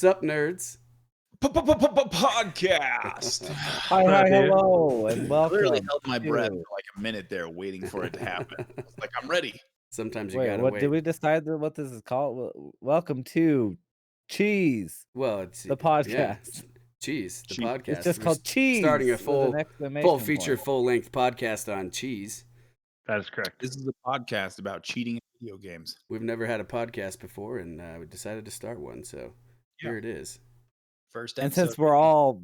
up, nerds? Podcast. Hi, What's up, dude? hello, and I literally welcome held my breath to. for like a minute there, waiting for it to happen. It's like I'm ready. Sometimes you Wait, gotta what did wait. we decide what this is called? Welcome to Cheese, Well, it's the yeah, podcast. cheese. The Cheese. podcast. It's just We're called Cheese. starting a with an full exclamation feature, point. full length podcast on cheese. That is correct. This is a podcast about cheating in video games. We've never had a podcast before, and we decided to start one. So Yeah. here it is. First And episode. since we're all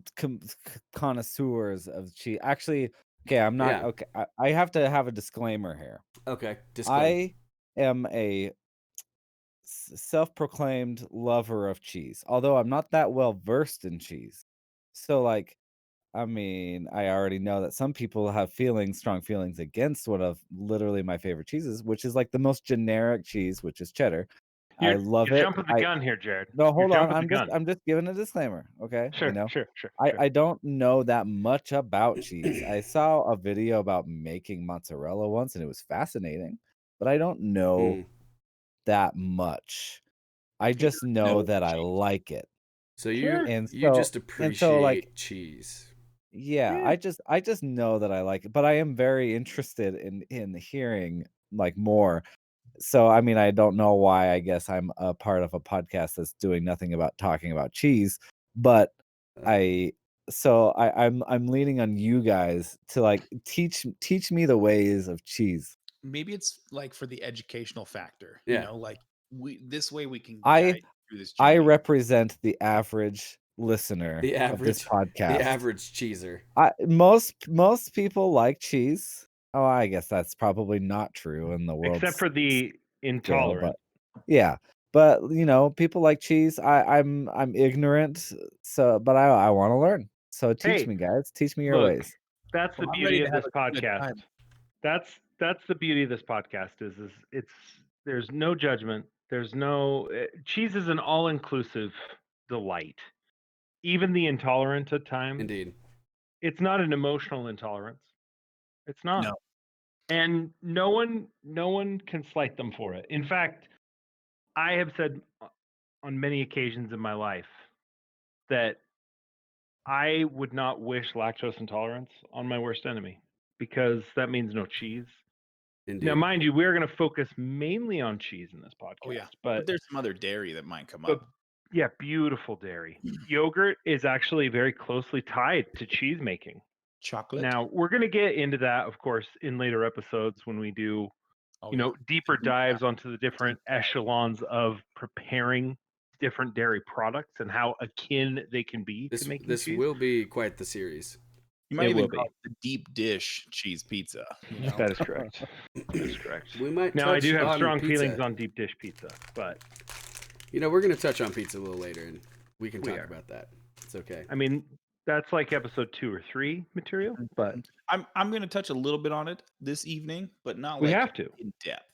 connoisseurs of cheese, actually, okay, I'm not Yeah. okay. I have to have a disclaimer here. Okay, disclaimer. I am a self-proclaimed lover of cheese, although I'm not that well versed in cheese. So, like, I mean, I already know that some people have strong feelings against one of literally my favorite cheeses, which is like the most generic cheese, which is cheddar. I love You're it. jumping the gun here, Jared. No, You're hold on. jumping the gun. I'm just giving a disclaimer, okay? Sure, You know, sure. I don't know that much about cheese. I saw a video about making mozzarella once, and it was fascinating, but I don't know that much. I just know that I like it. So you Sure. And you so- just and appreciate so, like, cheese. Yeah, Yeah. I just know that I like it, but I am very interested in hearing like more. So I mean, I don't know why I guess I'm a part of a podcast that's doing nothing about talking about cheese, but I'm leaning on you guys to like teach me the ways of cheese. Maybe it's like for the educational factor. Yeah. You know, like this way we can I- guide you through this I journey. represent the average listener The of this podcast. The average cheeser. Most people like cheese. Oh, I guess that's probably not true in the world. Except for the intolerant. Yeah, but you know, people like cheese. I'm ignorant, so but I want to learn. So teach Hey, me, guys. Teach me your look, ways. That's the Well, I'm beauty ready of to this have a good podcast. time. That's the beauty of this podcast is there's no judgment. There's no cheese is an all-inclusive delight. Even the intolerant at times. Indeed. It's not an emotional intolerance. It's not. No. And no one can slight them for it. In fact, I have said on many occasions in my life that I would not wish lactose intolerance on my worst enemy because that means no cheese. Indeed. Now, mind you, we're going to focus mainly on cheese in this podcast. Oh yeah, but there's some other dairy that might come but up. yeah, beautiful dairy. Yogurt is actually very closely tied to cheese making. Chocolate. Now, we're going to get into that, of course, in later episodes when we do, Oh, you know, deeper Yeah. dives onto the different echelons of preparing different dairy products and how akin they can be to making This cheese. will be quite the series. You might It even will call be. it the deep dish cheese pizza. You know? That is correct. That is correct. We might Now, I touch do have on strong pizza. feelings on deep dish pizza, but You know, we're going to touch on pizza a little later, and we can We talk are. about that. It's okay. I mean, that's like episode 2 or 3 material, but I'm going to touch a little bit on it this evening, but not we like have to. in depth.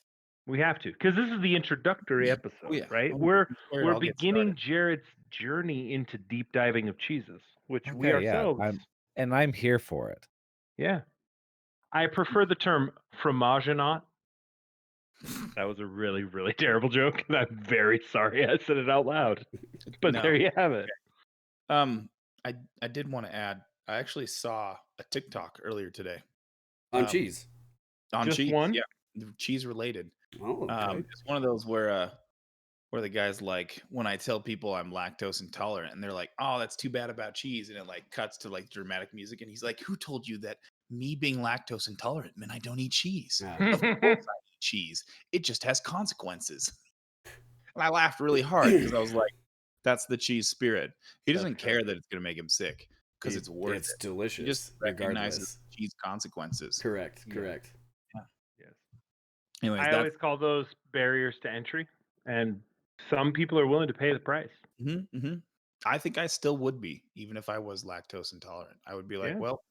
We have to, because this is the introductory episode, yeah. right? Oh, We're I'll get beginning started. Jared's journey into deep diving of cheeses, which we Okay, yeah, ourselves, I'm here for it. yeah. I prefer the term fromagenaut. That was a really, really terrible joke, and I'm very sorry I said it out loud. But No. there you have it. I did want to add. I actually saw a TikTok earlier today On Um, cheese. on Just cheese. one? Yeah, cheese related. Oh, okay. It's one of those where the guy's like, when I tell people I'm lactose intolerant, and they're like, "Oh, that's too bad about cheese," and it like cuts to like dramatic music, and he's like, "Who told you that me being lactose intolerant meant I don't eat cheese? Yeah. Of course I eat cheese. It just has consequences." And I laughed really hard because I was like, "That's the cheese spirit. He doesn't That's care that it's going to make him sick because it's worth It's it. delicious. He just regardless. recognizes cheese consequences." Correct. Yeah. Correct. Yes. Anyways, I that's always call those barriers to entry, and some people are willing to pay the price. I think I still would be, even if I was lactose intolerant. I would be like, Yeah. well,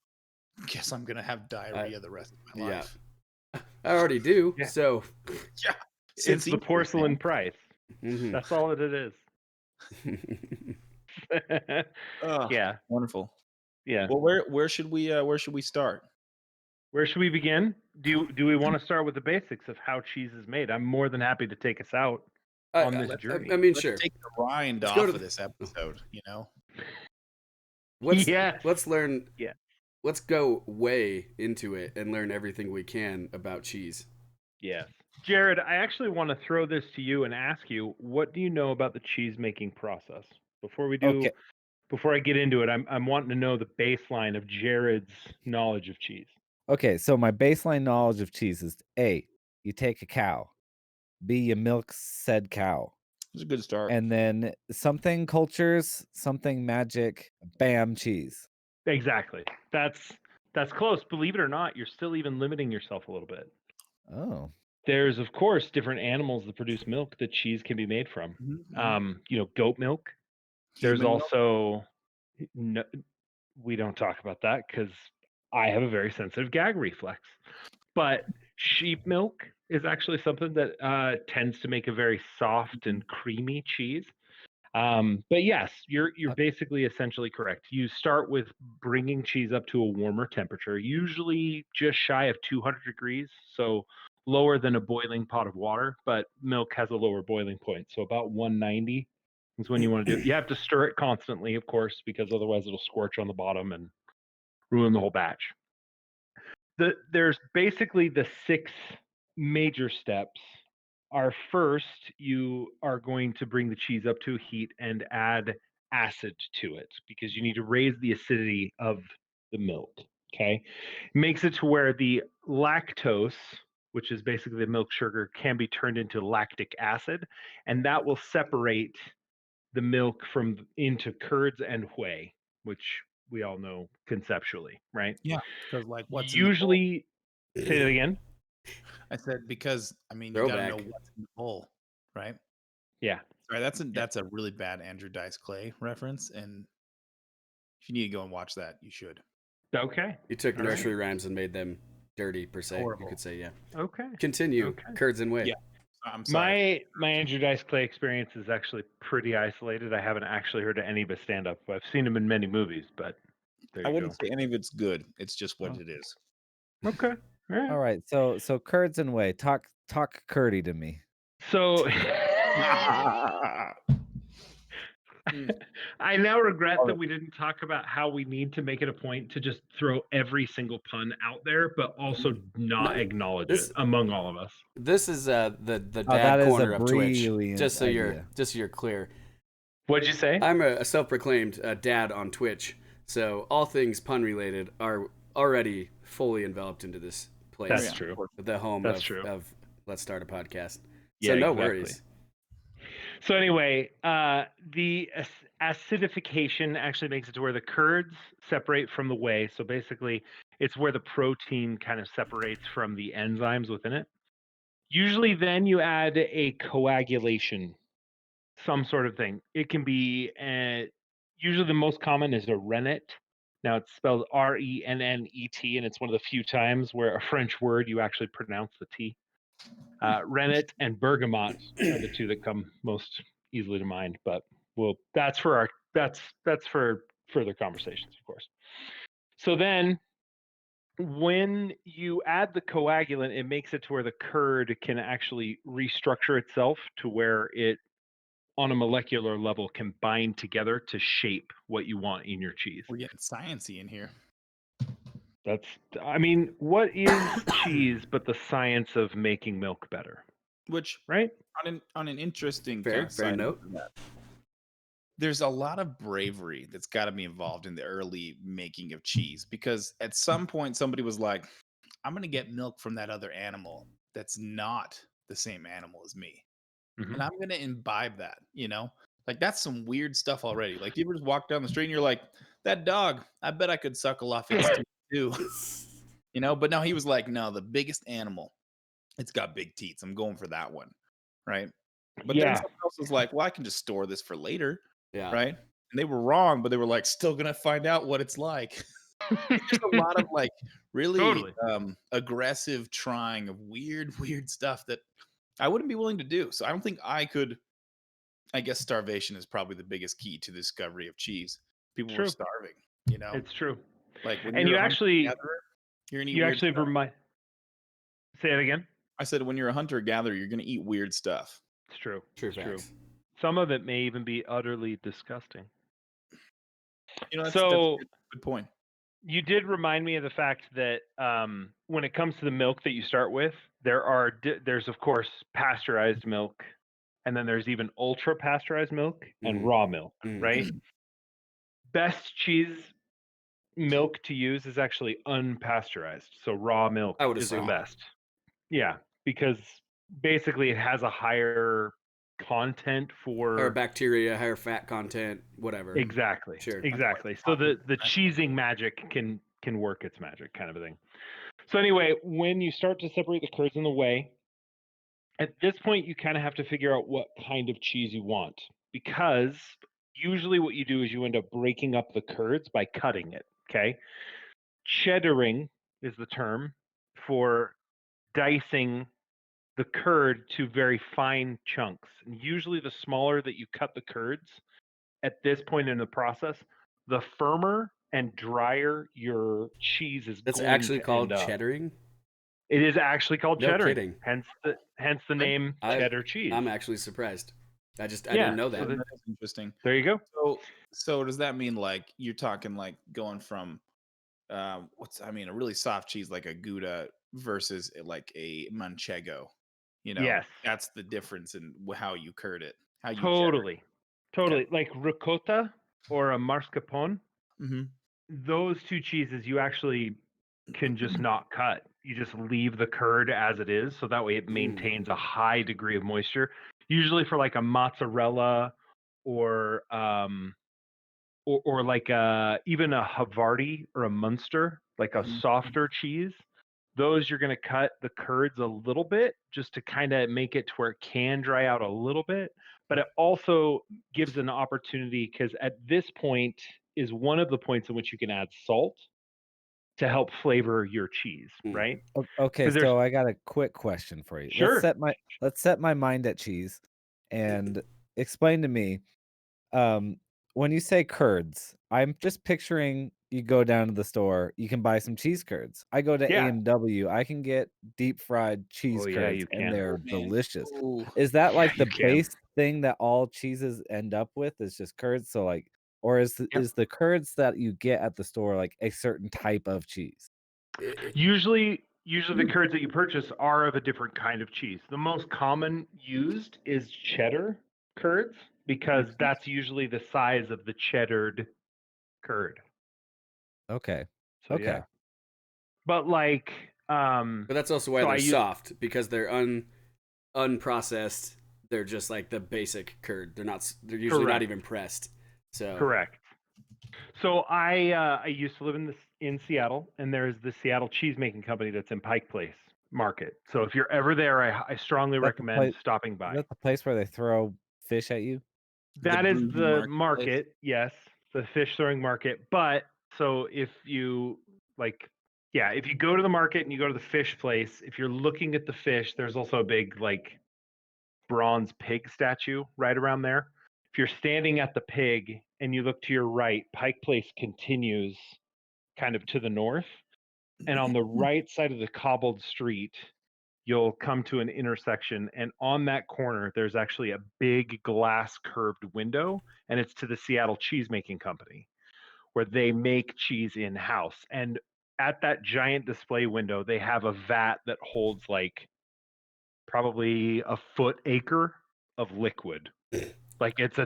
guess I'm gonna have diarrhea the rest of my Yeah. life. I already do. Yeah. So. It's the porcelain price. Mhm. That's all that it is. Oh, Yeah, wonderful. yeah. Well, where should we start? Where should we begin? Do we want to start with the basics of how cheese is made? I'm more than happy to take us out. on this let's- journey. I mean, Let's sure. take the rind Let's off go to of the- this episode. You know, Yes. Let's learn. Yeah. Let's go way into it and learn everything we can about cheese. Yes. Jared, I actually want to throw this to you and ask you, what do you know about the cheese making process? Before we do, Okay. before I get into it, I'm wanting to know the baseline of Jared's knowledge of cheese. Okay, so my baseline knowledge of cheese is A, you take a cow. B, you milk said cow. it's a good start. And then something cultures, something magic, bam, cheese. Exactly. That's close. Believe it or not, you're still even limiting yourself a little bit. Oh. There's of course different animals that produce milk that cheese can be made from. Goat milk. There's Human milk? also no, we don't talk about that because I have a very sensitive gag reflex. But sheep milk is actually something that tends to make a very soft and creamy cheese. But yes, you're basically essentially correct. You start with bringing cheese up to a warmer temperature, usually just shy of 200 degrees, so lower than a boiling pot of water. But milk has a lower boiling point, so about 190 is when you want to do it. You have to stir it constantly, of course, because otherwise it'll scorch on the bottom and ruin the whole batch. There's basically the 6 major steps. Our first, you are going to bring the cheese up to a heat and add acid to it because you need to raise the acidity of the milk. Okay. Makes it to where the lactose, which is basically the milk sugar, can be turned into lactic acid, and that will separate the milk into curds and whey, which we all know conceptually, right? Yeah, because like what's in the bowl? Usually, say that again. I said because I mean you gotta know Throwback. what's in the bowl, right? Yeah. Sorry, that's a really bad Andrew Dice Clay reference, and if you need to go and watch that, you should. Okay. You took All right. nursery rhymes and made them dirty, per se. Horrible. You could say, yeah. Okay. Continue. Okay. Curds and whey. Yeah. I'm sorry. My Andrew Dice Clay experience is actually pretty isolated. I haven't actually heard any of his stand up. I've seen him in many movies, but there I you wouldn't say any of it's good. It's just what Oh. it is. go. Okay. All right. All right. So curds and whey. Talk curdy to me. So I now regret Love that it. we didn't talk about how we need to make it a point to just throw every single pun out there, but also not No, acknowledge this- it among all of us. This is the dad that is a corner of Twitch. brilliant Just so idea. you're clear. What'd you say? I'm a self-proclaimed dad on Twitch, so all things pun related are already fully enveloped into this place. That's true. The home That's of, true. of Let's Start a Podcast. Yeah, So no exactly. worries. So anyway, the acidification actually makes it to where the curds separate from the whey. So basically, it's where the protein kind of separates from the enzymes within it. Usually, then you add a coagulation, some sort of thing. It can be usually the most common is a rennet. Now it's spelled RENNET, and it's one of the few times where a French word you actually pronounce the T. Rennet and bergamot are the two that come most easily to mind, but that's for further conversations, of course. So then when you add the coagulant, it makes it to where the curd can actually restructure itself to where it on a molecular level can bind together to shape what you want in your cheese. We're getting sciencey in here. I mean, what is cheese but the science of making milk better, Which right? on an interesting Fair kind of side note. of that, there's a lot of bravery that's got to be involved in the early making of cheese because at some point somebody was like, I'm going to get milk from that other animal that's not the same animal as me. Mhm. And I'm going to imbibe that, you know? Like that's some weird stuff already. Like you ever just walk down the street and you're like, that dog, I bet I could suckle off its teeth too. You know, but no, he was like, no, the biggest animal, it's got big teeth. I'm going for that one. Right. But then Yeah. someone else was like, well, I can just store this for later. Yeah. Right. And they were wrong, but they were like, still going to find out what it's like. Just a lot of like really Totally. aggressive trying of weird stuff that I wouldn't be willing to do. So I don't think I could. I guess starvation is probably the biggest key to the discovery of cheese. People were True. starving, you know. It's true. Like when And you're you a actually hunter-gatherer, you're gonna eat you weird actually stuff. say it again. I said when you're a hunter gatherer, you're gonna eat weird stuff. It's true. True It's true. facts. Some of it may even be utterly disgusting. That's So a good point. you did remind me of the fact that when it comes to the milk that you start with, there's of course pasteurized milk, and then there's even ultra pasteurized milk and Mhm. raw milk, Mhm. right? Best cheese milk to use is actually unpasteurized, so raw milk I would is the assume. best. Yeah, because basically it has a higher content Higher for bacteria, higher fat content, whatever. exactly. Sure. Exactly. So the cheesing magic can work its magic, kind of a thing. So anyway, when you start to separate the curds in the whey, at this point you kind of have to figure out what kind of cheese you want, because usually what you do is you end up breaking up the curds by cutting it, okay? Cheddaring is the term for dicing the curd to very fine chunks. And usually the smaller that you cut the curds at this point in the process, the firmer and drier your cheese is That's going actually to called end up. cheddaring. It is actually called No cheddaring. kidding. Hence the name cheddar cheese. I'm actually surprised. I Yeah, didn't know so that. That is interesting. there you go. So does that mean like you're talking like going from a really soft cheese like a Gouda versus like a Manchego? Yes. That's the difference in how you curd it. How you Totally. Like ricotta or a mascarpone, Mm-hmm. those two cheeses you actually can just not cut. You just leave the curd as it is, so that way it maintains a high degree of moisture. Usually for like a mozzarella or like even a Havarti or a Munster, like a softer cheese. Those you're going to cut the curds a little bit just to kind of make it to where it can dry out a little bit. But it also gives an opportunity, because at this point is one of the points in which you can add salt to help flavor your cheese, right? Okay, 'Cause there's- so I got a quick question for you. Sure. Let's set my mind at cheese and explain to me, when you say curds, I'm just picturing you go down to the store, you can buy some cheese curds. I go to Yeah. A&W, I can get deep fried cheese Oh, yeah, curds, you and can. they're Oh, man. delicious. Ooh. Is that Yeah, like the you can. base thing that all cheeses end up with, is just curds? So like, or is the curds that you get at the store like a certain type of cheese? Usually the curds that you purchase are of a different kind of cheese. The most common used is cheddar curds, because that's usually the size of the cheddared curd. Okay. So Okay. yeah. But like But that's also why so they're soft, because they're unprocessed. They're just like the basic curd. They're usually not Correct. even pressed. So Correct. So I used to live in Seattle, and there's the Seattle cheese making company that's in Pike Place Market. So if you're ever there, I strongly Is that the recommend place- stopping Is by. that the place where they throw fish at you? That is Brew the marketplace? market, yes, the fish throwing market. But so if you if you go to the market and you go to the fish place, if you're looking at the fish, there's also a big like bronze pig statue right around there. If you're standing at the pig and you look to your right, Pike Place continues kind of to the north. And on the right side of the cobbled street, you'll come to an intersection, and on that corner there's actually a big glass curved window, and it's to the Seattle Cheese Making Company, where they make cheese in house. And at that giant display window they have a vat that holds like probably a foot acre of liquid. Like it's a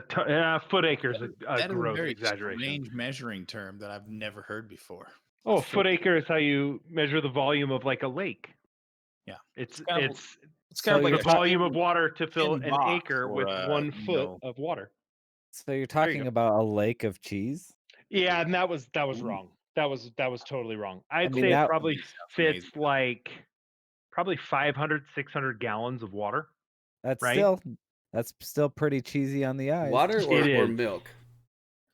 foot acre is a That is a gross very exaggeration. strange measuring term that I've never heard before. Oh, a foot acre is how you measure the volume of like a lake. Yeah. It's kind of- it's It's kind of So like the a volume of 10 water to fill 10 an box acre or, with 1 you foot know. of water. So you're you talking go. about a lake of cheese? Yeah, and that was Ooh. wrong. That was totally wrong. I'd mean, say it that probably sounds fits amazing. like probably 500, 600 gallons of water. That's Right? still pretty cheesy on the eyes. water It or is. milk?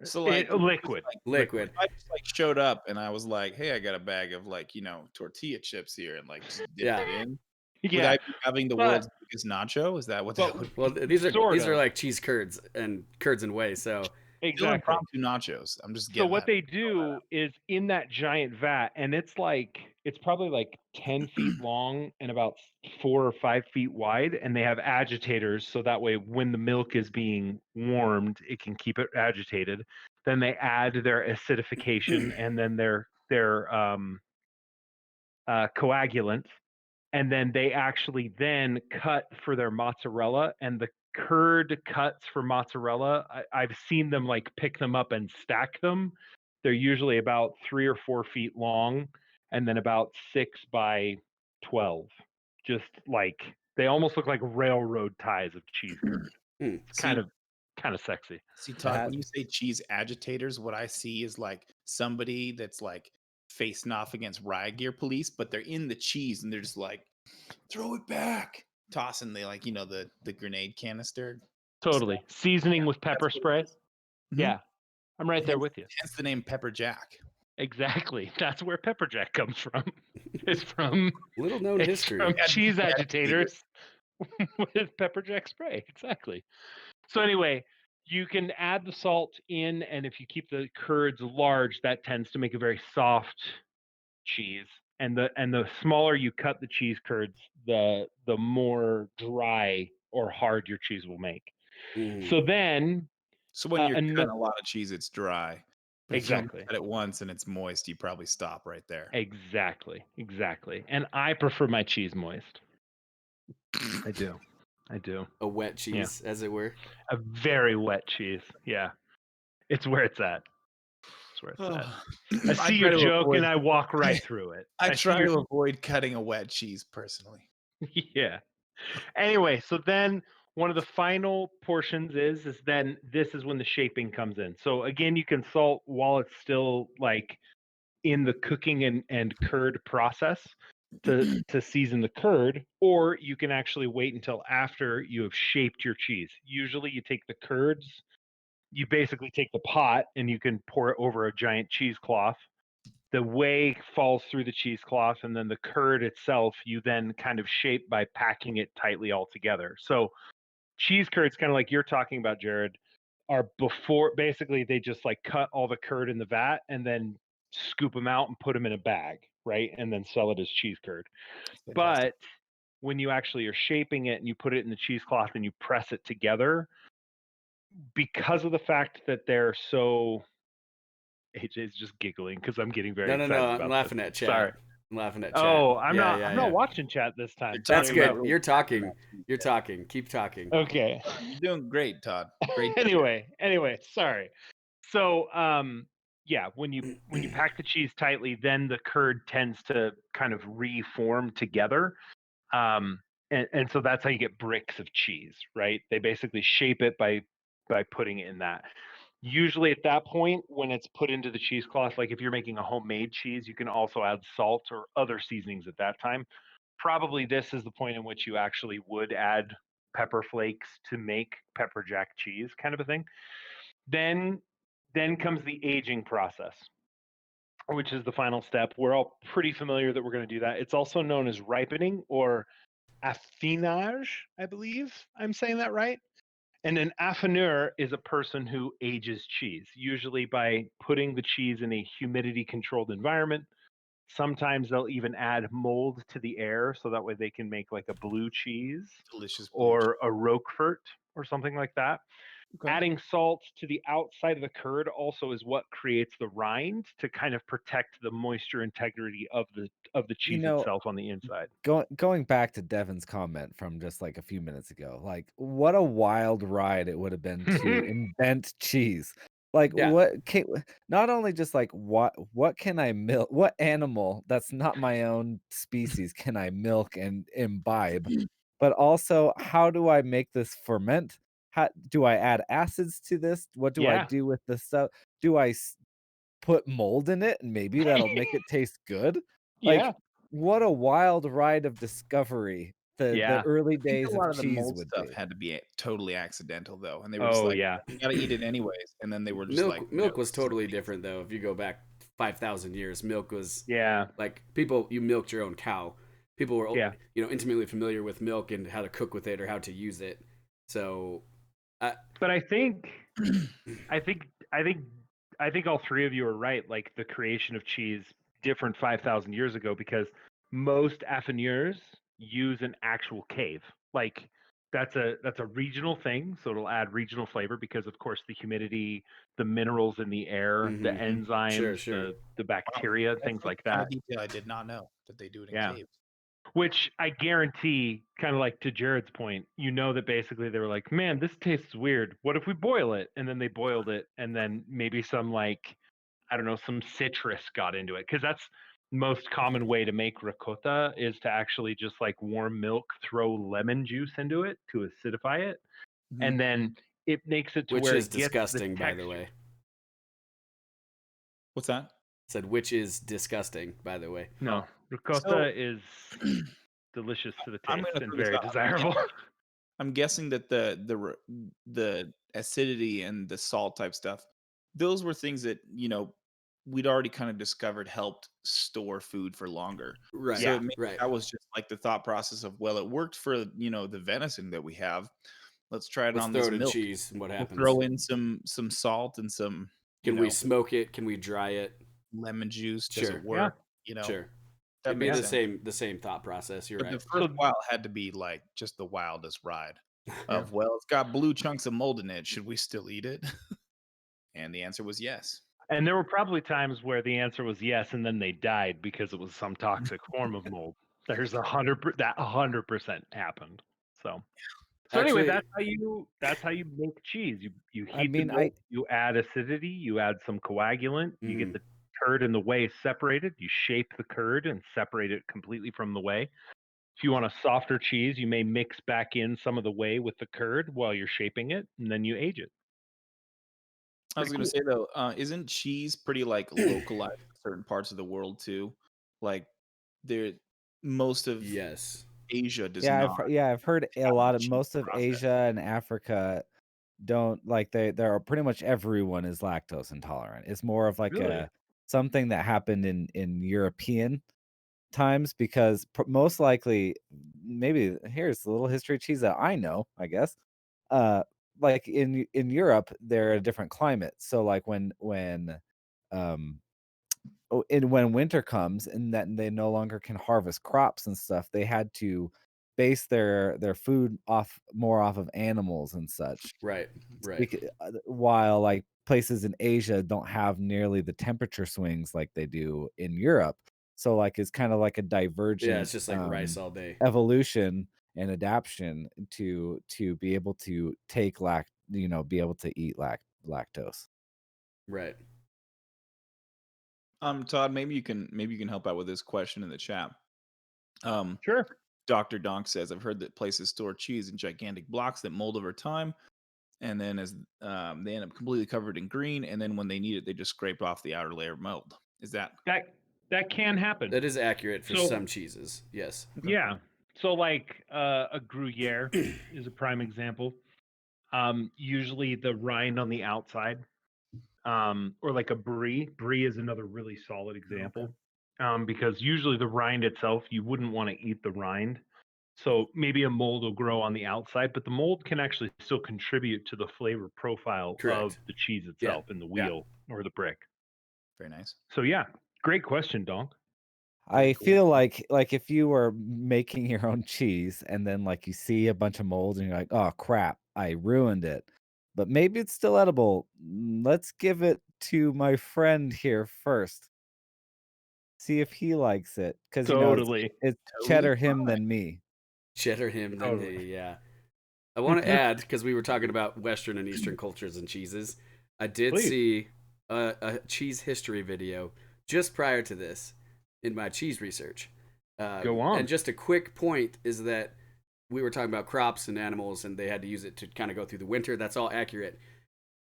So like liquid. Liquid. I just like showed up and I was like, "Hey, I got a bag of like tortilla chips here," and like just dipped Yeah. it in. Would Yeah. I be having the but- world's biggest nacho? Is that what that would? Well, these are Sort these are of. like cheese curds and whey. So Still Exactly. impromptu nachos. I'm just So getting what that. they do is in that giant vat, and it's probably like 10 feet long and about 4 or 5 feet wide, and they have agitators so that way when the milk is being warmed, it can keep it agitated. Then they add their acidification and then their coagulant, and then they actually then cut for their mozzarella, and the curd cuts for mozzarella. I've seen them like pick them up and stack them. They're usually about 3 or 4 feet long and then about 6 by 12. Just like they almost look like railroad ties of cheese curd. It's kind of sexy. See, Todd, That- when you say cheese agitators, what I see is like somebody that's like facing off against riot gear police, but they're in the cheese and they're just like, throw it back, tossing the like the grenade canister. Totally. Seasoning with pepper what it spray. is. Mhm. Yeah. I'm right there with you. Hence the name Pepper Jack. Exactly. That's where pepper jack comes from. It's from Little known It's history. from Yeah, cheese agitator. agitators with pepper jack spray. Exactly. So anyway, you can add the salt in, and if you keep the curds large, that tends to make a very soft cheese. And the smaller you cut the cheese curds, the more dry or hard your cheese will make. Mhm. So then So when you're ano- cutting a lot of cheese, it's dry. But Exactly. if you cut it once and it's moist, you probably stop right there. Exactly. And I prefer my cheese moist. I do. A wet cheese, as it were. A very wet cheese. Yeah. It's where it's at. It's where it's at. I see your joke and I walk right through it. I see try your- to avoid cutting a wet cheese personally. Yeah. Anyway, so then one of the final portions is then this is when the shaping comes in. So again, you can salt while it's still like in the cooking and curd process to season the curd, or you can actually wait until after you have shaped your cheese. Usually you take the curds, you basically take the pot and you can pour it over a giant cheesecloth. The whey falls through the cheesecloth, and then the curd itself you then kind of shape by packing it tightly all together. So cheese curds, kind of like you're talking about, Jared, are before basically they just like cut all the curd in the vat and then scoop them out and put them in a bag, right? And then sell it as cheese curd. But when you actually are shaping it and you put it in the cheesecloth and you press it together, because of the fact that they're so AJ's just giggling because I'm getting very excited No. about I'm this. laughing at chat. Sorry. I'm laughing at chat. Oh, I'm Yeah, not. yeah, I'm yeah. not watching chat this time. That's Sorry good. about- You're talking. You're talking. Keep talking. Okay. You're doing great, Todd. Great. Anyway, sorry. So, yeah, when you pack the cheese tightly, then the curd tends to kind of reform together. And so that's how you get bricks of cheese, right? They basically shape it by putting it in that. Usually at that point, when it's put into the cheesecloth, like if you're making a homemade cheese, you can also add salt or other seasonings at that time. Probably this is the point in which you actually would add pepper flakes to make pepper jack cheese, kind of a thing. Then comes the aging process, which is the final step. We're all pretty familiar that we're going to do that. It's also known as ripening or affinage, I believe I'm saying that right. And an affineur is a person who ages cheese, usually by putting the cheese in a humidity controlled environment. Sometimes they'll even add mold to the air so that way they can make like a blue cheese Delicious. or a Roquefort or something like that. Okay. Adding salt to the outside of the curd also is what creates the rind to kind of protect the moisture integrity of the cheese itself on the inside. Going back to Devin's comment from just like a few minutes ago, like what a wild ride it would have been to invent cheese. Like Yeah. what can not only just like what can I milk? What animal that's not my own species can I milk and imbibe? But also, how do I make this ferment? How do I add acids to this? What do I Yeah. do with this stuff? Do I put mold in it and maybe that'll make it taste good? Like Yeah. what a wild ride of discovery the Yeah. early I think days a lot of of the cheese mold would stuff be. had to be totally accidental though, and they were just Oh like, yeah. "You gotta eat it anyways," and then they were just like, Milk "No, was this is totally amazing." different though. If you go back 5,000 years, milk was Yeah. like you milked your own cow. People were Yeah. intimately familiar with milk and how to cook with it or how to use it. So But I think all three of you are right. Like the creation of cheese different 5,000 years ago because most affineurs use an actual cave. Like that's a regional thing, so it'll add regional flavor because of course the humidity, the minerals in the air, the Mhm. enzymes, Sure. the Wow, bacteria, that's things some like kind that. of detail I did not know that they do it in Yeah. caves. Which I guarantee, kind of like to Jared's point, that basically they were like, man, this tastes weird. What if we boil it? And then they boiled it, and then maybe some I don't know, some citrus got into it. Because that's most common way to make ricotta is to actually just like warm milk, throw lemon juice into it to acidify it, Mhm. and then it makes it to Which where is it gets the disgusting, by the texture. way. What's that? Said which is disgusting, by the way. No, ricotta So is delicious to the I'm taste gonna and throw this very out. desirable. I'm guessing that the acidity and the salt type stuff, those were things that we'd already kind of discovered helped store food for longer. Right. So Yeah. maybe Right. that was just like the thought process of, well, it worked for the venison that we have. Let's try it Let's on throw this it in milk. cheese and what We'll happens. throw in some salt and some Can we smoke it? Can we dry it? lemon juice. Does Sure. it work? You know, Sure. that It'd be makes the sense. same thought process. You're But the right. first So while had to be like just the wildest ride Yeah. of, well, it's got blue chunks of mold in it. Should we still eat it? And the answer was yes. And there were probably times where the answer was yes, and then they died because it was some toxic form of mold. There's 100% happened. So anyway, Actually, that's how you make cheese. You I heat the mean, milk, you add acidity, you add some coagulant, you get the curd and the whey separated. You shape the curd and separate it completely from the whey. If you want a softer cheese, you may mix back in some of the whey with the curd while you're shaping it, and then you age it. I was Pretty going to cool. say though, isn't cheese pretty like localized in certain parts of the world too? Like there, most of yes. Asia does yeah, not I've heard a have the lot of cheese most of process. Asia and Africa don't like there are pretty much everyone is lactose intolerant. It's more of like Really? a something that happened in European times because most likely maybe here's a little history of cheese that I know, I guess. Uh like in Europe they're a different climate. So like when um and when winter comes and that they no longer can harvest crops and stuff, they had to base their food off of animals and such. Right. While like places in Asia don't have nearly the temperature swings like they do in Europe. So like it's kind of like a Yeah, it's divergent just like rice all day. evolution and adaptation to be able to take be able to eat lactose. Right. Todd, maybe you can help out with this question in the chat. Sure. Dr. Donk says, I've heard that places store cheese in gigantic blocks that mold over time, and then as they end up completely covered in green, and then when they need it, they just scrape off the outer layer of mold. Is that That can happen. That is accurate for So- some cheeses. Yes. Yeah. So like a Gruyere is a prime example. Usually the rind on the outside, or like a brie. Brie is another really solid example, because usually the rind itself, you wouldn't want to eat the rind. So maybe a mold will grow on the outside, but the mold can actually still contribute to the flavor profile of Correct. the cheese itself in the wheel or the brick. very nice? So yeah, great question, Donk. I cool. feel like if you were making your own cheese and then like you see a bunch of mold and you're like, "Oh crap, I ruined it." But maybe it's still edible. Let's give it to my friend here first. See if he likes it cuz Totally. it's Totally cheddar him fine. than me. Cheddar him, then Totally. yeah. I want to add, because we were talking about Western and Eastern cultures and cheeses, I did Please. see a cheese history video just prior to this in my cheese research. Go on. And just a quick point is that we were talking about crops and animals, and they had to use it to kind of go through the winter. That's all accurate.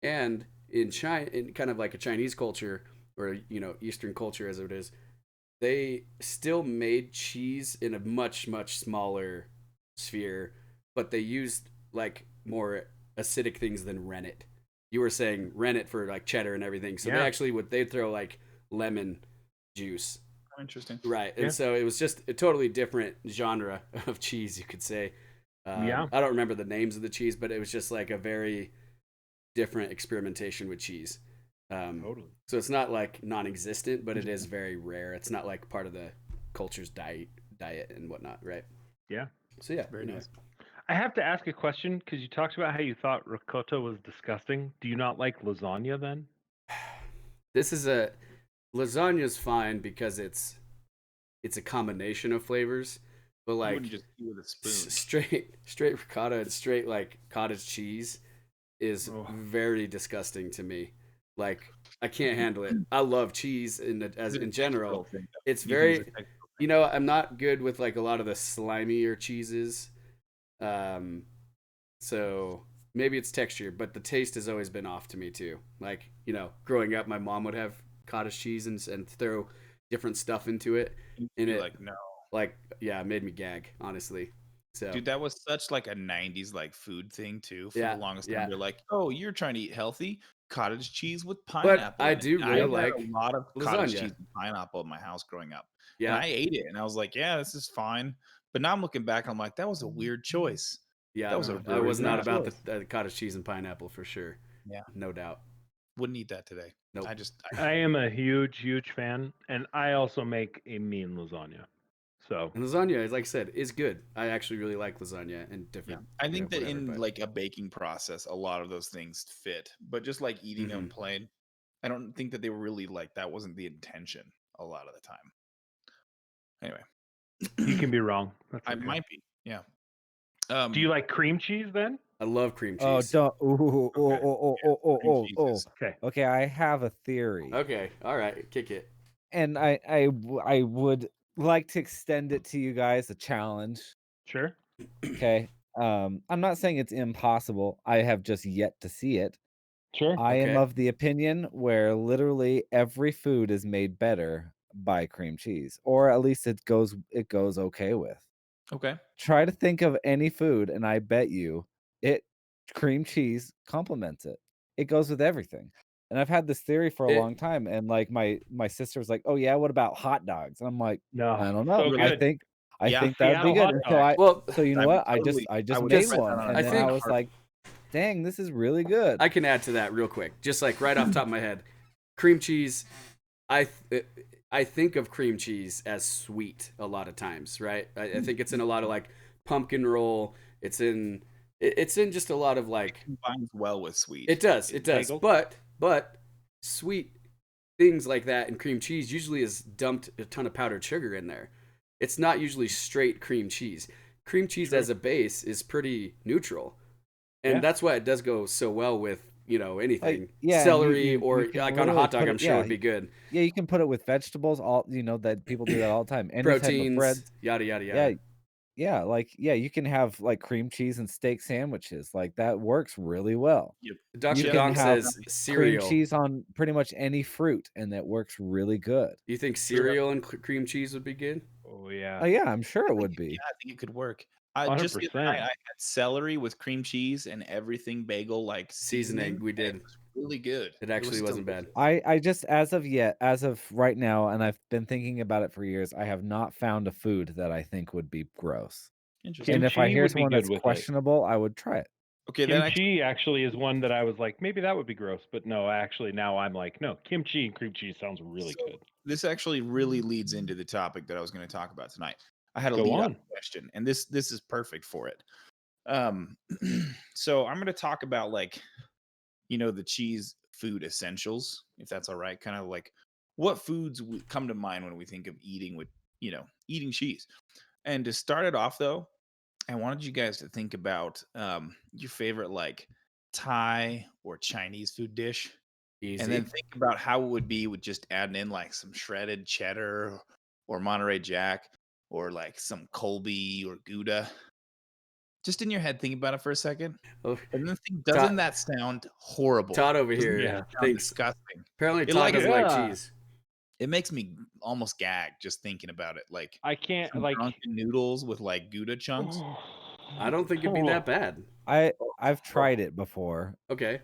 And in China, in kind of like a Chinese culture or Eastern culture as it is, they still made cheese in a much smaller sphere, but they used like more acidic things than rennet. You were saying rennet for like cheddar and everything, so Yeah. they'd throw like lemon juice, Oh, interesting. right? And Yeah. so it was just a totally different genre of cheese, you could say. Yeah. I don't remember the names of the cheese, but it was just like a very different experimentation with cheese. Totally. So it's not like non-existent, but it is very rare. It's not like part of the culture's diet and whatnot, right? Yeah. So yeah, Very nice. I have to ask a question because you talked about how you thought ricotta was disgusting. Do you not like lasagna then? This is a lasagna's fine because it's a combination of flavors, but You like wouldn't just eat with a spoon. straight ricotta and straight like cottage cheese is Oh. very disgusting to me. Like I can't handle it. I love cheese in general. It's very I'm not good with like a lot of the slimier cheeses. So maybe it's texture, but the taste has always been off to me too. Like, growing up my mom would have cottage cheese and throw different stuff into it, and it like no. it made me gag, honestly. So Dude, that was such like a 90s like food thing too. For Yeah, the longest yeah. time, they're like, "Oh, you're trying to eat healthy? Cottage cheese with But pineapple." I in it." do And really had like a lot of cottage lasagna. cheese and pineapple in my house growing up. And Yeah, I ate it, and I was like, "Yeah, this is fine." But now I'm looking back, and I'm like, "That was a weird choice." yeah. That was a I really was not weird about choice. the cottage cheese and pineapple for sure. Yeah, No doubt. wouldn't eat that today. Nope. I am a huge fan, and I also make a mean lasagna. So And lasagna, like I said, is good. I actually really like lasagna and Yeah, different. I think that whatever, in but like a baking process, a lot of those things fit. But just like eating them plain, I don't think that they were really like that wasn't the intention a lot of the time. Anyway, you can be wrong. That's I okay. might be. Yeah. Do you like cream cheese then? I love cream Oh, cheese. don't. cream cheese is- Okay. Okay, I have a theory. Okay, all right, kick it. And I would like to extend it to you guys, a challenge. Sure. Okay. I'm not saying it's impossible. I have just yet to see it. Sure. I am Okay. of the opinion where literally every food is made better by cream cheese, or at least it goes okay with. Okay. Try to think of any food, and I bet you cream cheese complements it. It goes with everything. And I've had this theory for a long time, and like my sister was like, "Oh yeah, what about hot dogs?" And I'm like, No. I don't know. So I good. think Yeah, that would be Seattle good. hot And dogs. Well, so you know I would what? totally- I I just would made just write one, that on and a then think- I was like, "Dang, this is really good." I can add to that real quick, just like right off the top of my head. Cream cheese, I think of cream cheese as sweet a lot of times, right? I think it's in a lot of like pumpkin roll. It's in just a lot of like. Combines well with sweet. It does, Bagel? but sweet things like that and cream cheese usually is dumped a ton of powdered sugar in there. It's not usually straight cream cheese. Cream cheese as a base is pretty neutral, and Yeah. that's why it does go so well with anything. Like, yeah, Celery you or can like on a literally hot dog, put I'm it- sure yeah, would be good. Yeah, you can put it with vegetables. All that people do that all the time. Any type of Proteins, bread. yada yada yada. Yeah, you can have like cream cheese and steak sandwiches. Like that works really well. Dr. You Dong can have says cream cereal. cheese on pretty much any fruit, and that works really good. You think cereal and cream cheese would be good? Oh yeah. Oh yeah, I'm sure it would be. Yeah, I think it could work. I just the other 100%. night I had celery with cream cheese and everything bagel like Seasoning, we and did. It was really good. It actually wasn't bad. delicious. I just as of right now, and I've been thinking about it for years, I have not found a food that I think would be gross. Interesting. And if I Kimchi hear would be someone good that's with it. questionable, I would try it. Okay, then I Kimchi actually is one that I was like, maybe that would be gross, but no, actually now I'm like, no, kimchi and cream cheese sounds really So, good. this actually really leads into the topic that I was going to talk about tonight. I had a Go lead up on. question, and this is perfect for it. So I'm going to talk about like, the cheese food essentials, if that's all right. Kind of like what foods would come to mind when we think of eating with, eating cheese. And to start it off, though, I wanted you guys to think about your favorite like Thai or Chinese food dish. Easy. And then think about how it would be with just adding in like some shredded cheddar or Monterey Jack or like some Colby or Gouda. Just in your head, think about it for a second. Oh, And then think, doesn't that sound horrible? Todd over Doesn't here that sound thinks disgusting. apparently It Todd like- doesn't like Yeah. cheese. It makes me almost gag just thinking about it. Like I can't some like drunken noodles with like Gouda chunks. I don't think it'd be that bad. I've tried it before. Okay.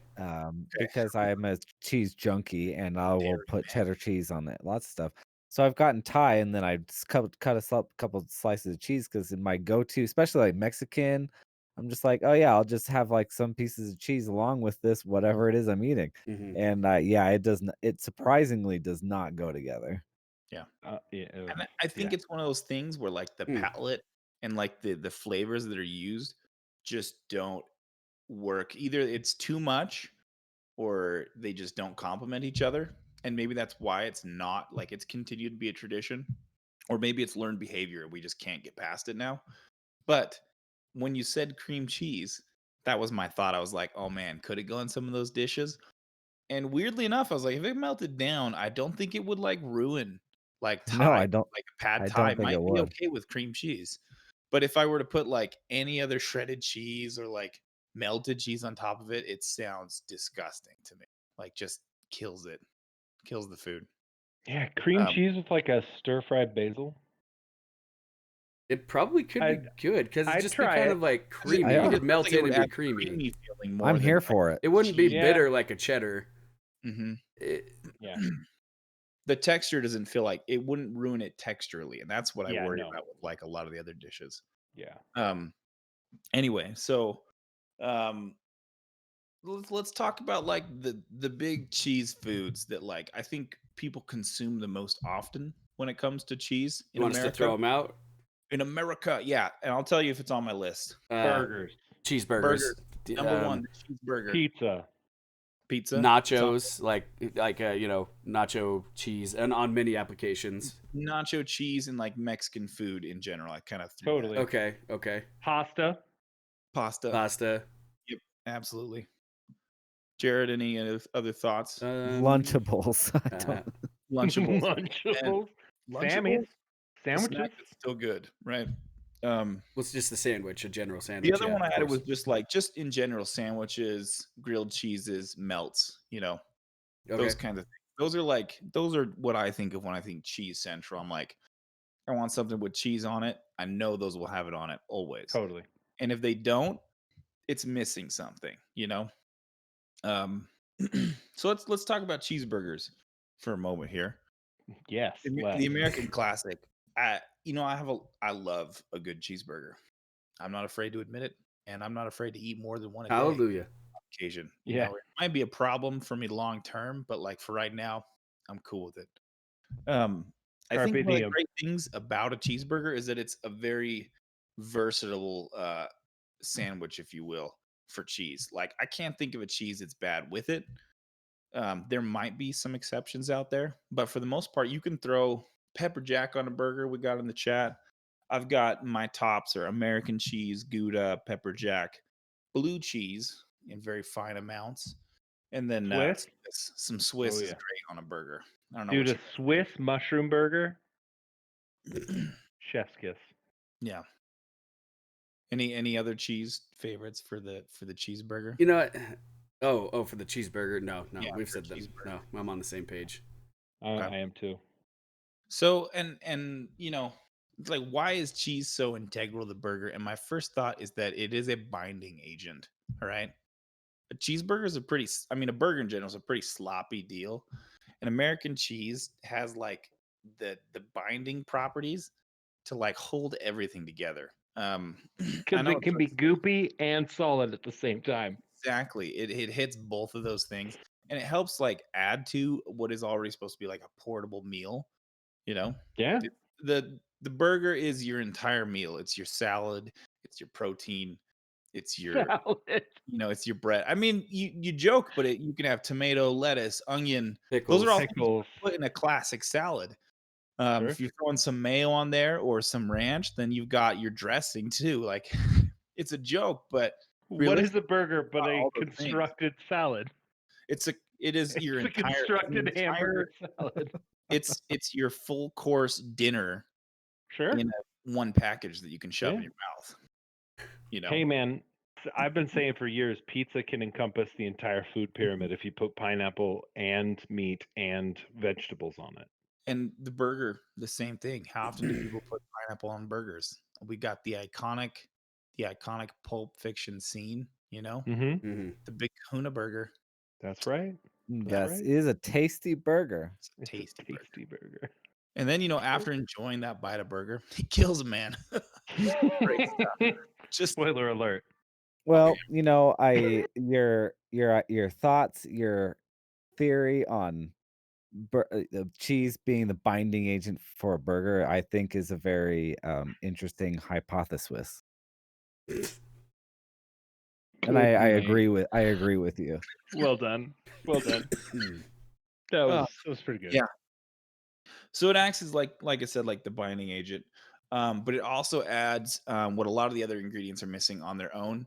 Because I'm a cheese junkie and I will put cheddar cheese on it, lots of stuff. So I've gotten Thai, and then I just cut a couple slices of cheese because in my go-to, especially like Mexican, I'm just like, oh yeah, I'll just have like some pieces of cheese along with this, whatever it is I'm eating. Mhm. And yeah, it does not. It surprisingly does not go together. Yeah. Yeah, And I think yeah. it's one of those things where like the Hmm. palate and like the flavors that are used just don't work. Either it's too much or they just don't complement each other. And maybe that's why it's not like it's continued to be a tradition. Or maybe it's learned behavior and we just can't get past it now. But when you said cream cheese, that was my thought. I was like, oh man, could it go in some of those dishes? And weirdly enough, I was like, if it melted down, I don't think it would like ruin like No, Thai, I don't. like a pad I Thai don't think might it be would. okay with cream cheese. But if I were to put like any other shredded cheese or like melted cheese on top of it, it sounds disgusting to me. Like just kills it, kills the food. Yeah, cream Um, cheese with like a stir-fried basil. It probably could be I'd good because it'd I'd just be try kind it. of like I mean, creamy. Yeah. it It'd feels melt like it in would and be add the creamy. creamy feeling more I'm than here like for it. It wouldn't be cheese. Yeah. bitter like a cheddar. Mhm. It, Yeah. The texture doesn't feel like it wouldn't ruin it texturally, and that's what I Yeah, worry no. about with like a lot of the other dishes. Yeah. Anyway, so um let's talk about like the big cheese foods that like I think people consume the most often when it comes to cheese you in want us to throw America. them out? In America, yeah, and I'll tell you if it's on my list. Burgers, Cheeseburgers, Burgers, D- number one, the cheeseburger, pizza. pizza, it's on nachos, like nacho cheese, and on many applications. nacho cheese and like Mexican food in general. I kind of threw Totally. Okay, okay. Pasta. pasta. Pasta. Yep, absolutely. Jared, any other thoughts? Lunchables. I uh, don't. Lunchables, Lunchables. Lunchables, Sammy's. a snack Sandwiches. that's still good, right? what's just the sandwich, a general sandwich? The other yeah, one I of had course. was just in general sandwiches, grilled cheeses, melts, Okay. those kinds of things. Those are what I think of when I think cheese central. I'm like, I want something with cheese on it. I know those will have it on it always. Totally. And if they don't, it's missing something. Um so let's talk about cheeseburgers for a moment here. Yes. The American classic. I love a good cheeseburger. I'm not afraid to admit it, and I'm not afraid to eat more than one a day Hallelujah. occasion. Yeah. It might be a problem for me long term, but like for right now, I'm cool with it. I Carpe think one of the diem. great things about a cheeseburger is that it's a very versatile sandwich, if you will, for cheese. Like I can't think of a cheese that's bad with it. There might be some exceptions out there, but for the most part, you can throw pepper jack on a burger. We got in the chat. I've got my tops are American cheese, Gouda, pepper jack, blue cheese in very fine amounts, and then Swiss? some Swiss Oh, is yeah. great on a burger. I don't know Dude, what a Swiss mushroom burger. Chef's kiss. yeah. Any other cheese favorites for the cheeseburger? You know what? Oh, for the cheeseburger. No, Yeah, we've for said them. cheeseburger. No, I'm on the same page. Okay. I am too. So and it's like why is cheese so integral to the burger? And my first thought is that it is a binding agent. All right. A cheeseburger is a burger in general is a pretty sloppy deal. And American cheese has like the binding properties to like hold everything together. I Because know it can be goopy and solid at the same time. exactly. It hits both of those things. And it helps like add to what is already supposed to be like a portable meal. Yeah. The burger is your entire meal. It's your salad, it's your protein, it's your Salad. it's your bread. I mean, you joke, but you can have tomato, lettuce, onion. Pickles. Those are all things you Pickles. can put in a classic salad. Sure. If you're throwing some mayo on there or some ranch, then you've got your dressing too. Like it's a joke, but What is a burger but got a all those things. constructed salad? it is your It's a entire constructed hamburger salad. it's your full course dinner Sure. in one package that you can shove Yeah. in your mouth. Hey man, I've been saying for years, pizza can encompass the entire food pyramid if you put pineapple and meat and vegetables on it. And the burger, the same thing. How often do people put pineapple on burgers? We got the iconic Pulp Fiction scene, Mm-hmm. Mm-hmm. the Big Kahuna burger. That's right. That right. is a tasty burger. It's a tasty burger. burger. And then, after enjoying that bite of burger, he kills a man. Great stuff. Just Spoiler alert. Well, your thoughts, your theory on cheese being the binding agent for a burger, I think is a very interesting hypothesis. And I Good agree with you. Well done. Well done. That was pretty good. yeah. So it acts as like I said, like the binding agent. But it also adds what a lot of the other ingredients are missing on their own.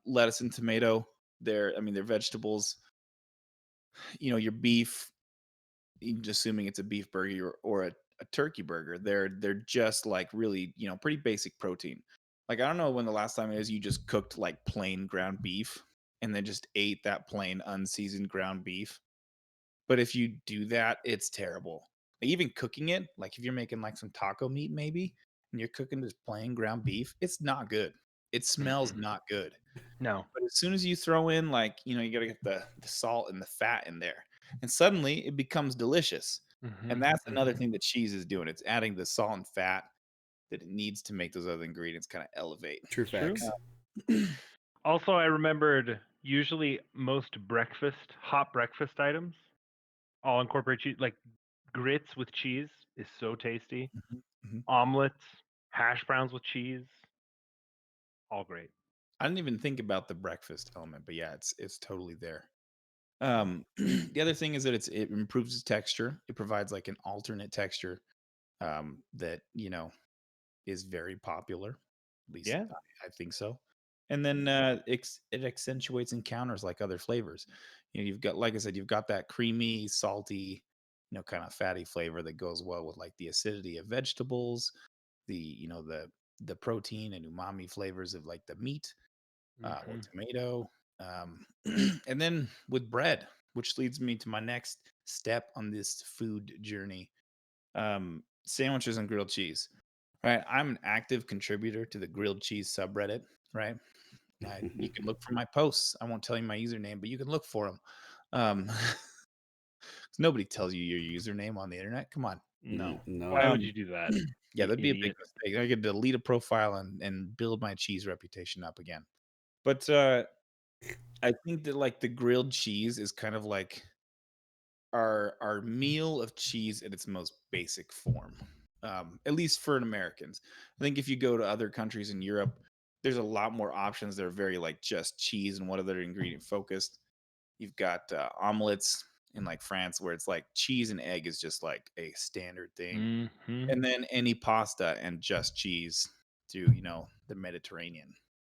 Lettuce and tomato. They're vegetables. Your beef, assuming it's a beef burger or a turkey burger, they're just like really, pretty basic protein. Like, I don't know when the last time it is you just cooked like plain ground beef and then just ate that plain unseasoned ground beef. But if you do that, it's terrible. Like, even cooking it, like if you're making like some taco meat maybe, and you're cooking just plain ground beef, it's not good. It smells not good. No. But as soon as you throw in like, you got to get the salt and the fat in there, and suddenly it becomes delicious. And that's another thing that cheese is doing. It's adding the salt and fat that it needs to make those other ingredients kind of elevate. True facts. Also, I remembered usually most hot breakfast items all incorporate cheese. Like grits with cheese is so tasty. Omelets, hash browns with cheese, all great. I didn't even think about the breakfast element, but yeah, it's totally there. The other thing is that it improves the texture. It provides like an alternate texture that is very popular. At least I think so. And then it accentuates and counters like other flavors. You've got, like I said, you've got that creamy, salty, kind of fatty flavor that goes well with like the acidity of vegetables, the the protein and umami flavors of like the meat or tomato. And then with bread, which leads me to my next step on this food journey, sandwiches and grilled cheese. Right, I'm an active contributor to the grilled cheese subreddit. Right, you can look for my posts. I won't tell you my username, but you can look for them. Nobody tells you your username on the internet. Come on. No. No. Why would you do that? Yeah, that'd be a Idiot. big mistake. I could delete a profile and build my cheese reputation up again. But I think that like the grilled cheese is kind of like our meal of cheese at its most basic form. At least for Americans. I think if you go to other countries in Europe, there's a lot more options. They're very like just cheese and what other ingredient focused. You've got omelets in like France where it's like cheese and egg is just like a standard thing. And then any pasta and just cheese through, the Mediterranean.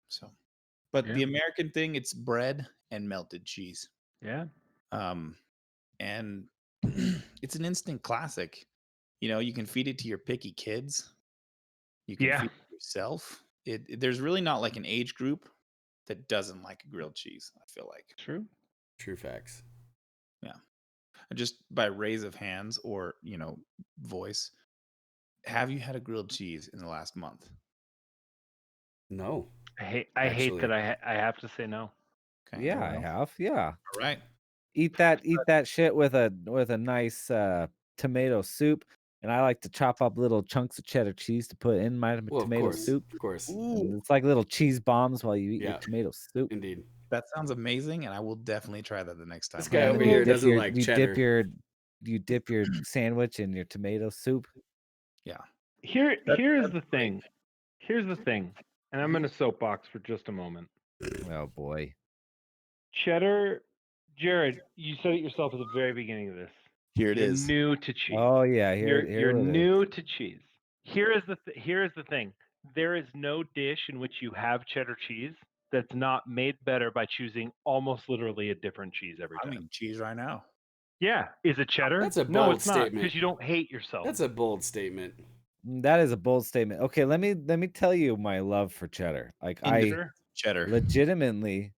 So, but the American thing, it's bread and melted cheese. Yeah. And it's an instant classic. You can feed it to your picky kids. You can feed it yourself. There's really not like an age group that doesn't like a grilled cheese, I feel like. True facts. Yeah. Just by raise of hands or, voice, have you had a grilled cheese in the last month? No. I hate that I have to say no. Okay. Yeah, I have. Yeah. All right. Eat that shit with a nice tomato soup, and I like to chop up little chunks of cheddar cheese to put in my tomato soup. Of course. And it's like little cheese bombs while you eat your tomato soup. Indeed. That sounds amazing, and I will definitely try that the next time. This guy over here doesn't like cheddar. You dip your sandwich in your tomato soup. Yeah. Here's the thing. Here's the thing. And I'm going to soapbox for just a moment. Oh boy. Cheddar, Jared, you said it yourself at the very beginning of this. Here it is. New to cheese. Oh yeah, you're new to cheese. Here is the thing. There is no dish in which you have cheddar cheese that's not made better by choosing almost literally a different cheese every time. I'm eating cheese right now. Yeah, is it cheddar? That's a bold no, it's statement. not, because you don't hate yourself. That's a bold statement. That is a bold statement. Okay, let me tell you my love for cheddar. Like Cheddar. legitimately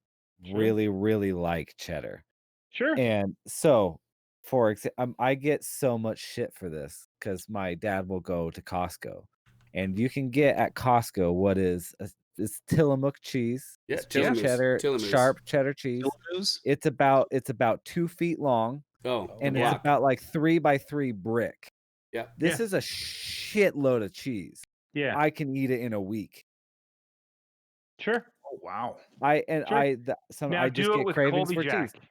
really, really like cheddar. Sure. And so, for example, I get so much shit for this because my dad will go to Costco, and you can get at Costco what is it's Tillamook cheese. Yeah, it's just cheddar, sharp cheddar cheese. Tillamoose? It's about 2 feet long. Oh, and it's about like 3 by 3 brick. Yeah. This is a shitload of cheese. Yeah. I can eat it in a week. Sure. Oh wow. I Now just do it get with cravings Colby for Jack. cheese.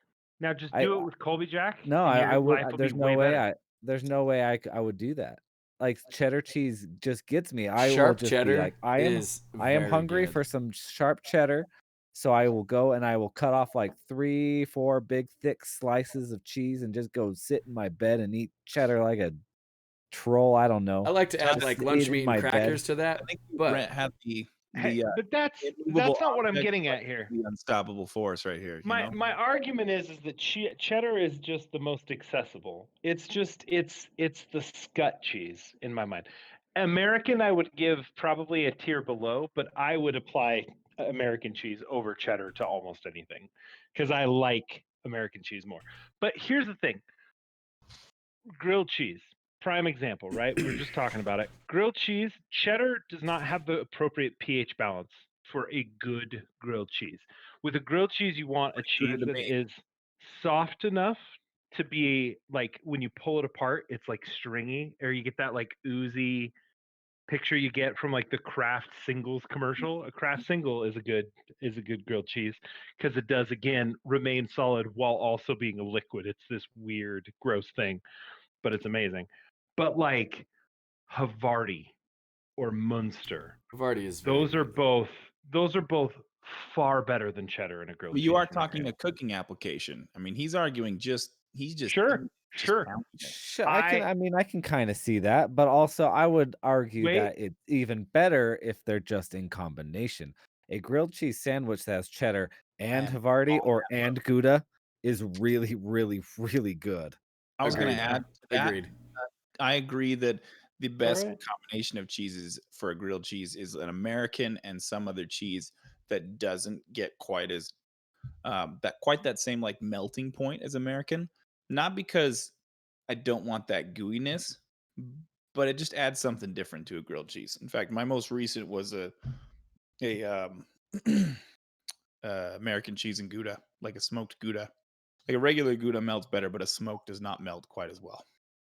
Now just I do it with Colby Jack. No, and I your would. life will There's be no way way. better. There's no way I would do that. Like cheddar cheese just gets me. I will Sharp just cheddar be like, I am very hungry good. for some sharp cheddar, so I will go and I will cut off like 3-4 big thick slices of cheese and just go sit in my bed and eat cheddar like a troll. I don't know. I like to add Just like eat lunch in meat and my crackers bed. to that, I think but Brent had the But that's immovable not what I'm object, getting but at here. the unstoppable force right here. My argument is that cheddar is just the most accessible. It's the scut cheese in my mind. American, I would give probably a tier below, but I would apply American cheese over cheddar to almost anything because I like American cheese more. But here's the thing: grilled cheese, prime example, right? We were just talking about it. Grilled cheese, cheddar does not have the appropriate pH balance for a good grilled cheese. With a grilled cheese, you want a cheese to that me. is soft enough to be like when you pull it apart, it's like stringy, or you get that like oozy picture you get from like the Kraft Singles commercial. A Kraft Single is a good grilled cheese because it does again remain solid while also being a liquid. It's this weird, gross thing, but it's amazing. But like Havarti or Munster, Havarti is very those are good. both far better than cheddar in a grilled But cheese. you are in my talking a opinion. cooking application. I mean, he's arguing he's just Sure. pounding it. Sure, I can kind of see that, but also I would argue Wait. that it's even better if they're just in combination. A grilled cheese sandwich that has cheddar and And Havarti and Gouda is really, really, really good. I was going to Agreed. add to that. Agreed. I agree that the best right. combination of cheeses for a grilled cheese is an American and some other cheese that doesn't get quite as that same like melting point as American. Not because I don't want that gooiness, but it just adds something different to a grilled cheese. In fact, my most recent was a American cheese and Gouda, like a smoked Gouda. Like a regular Gouda melts better, but a smoked does not melt quite as well.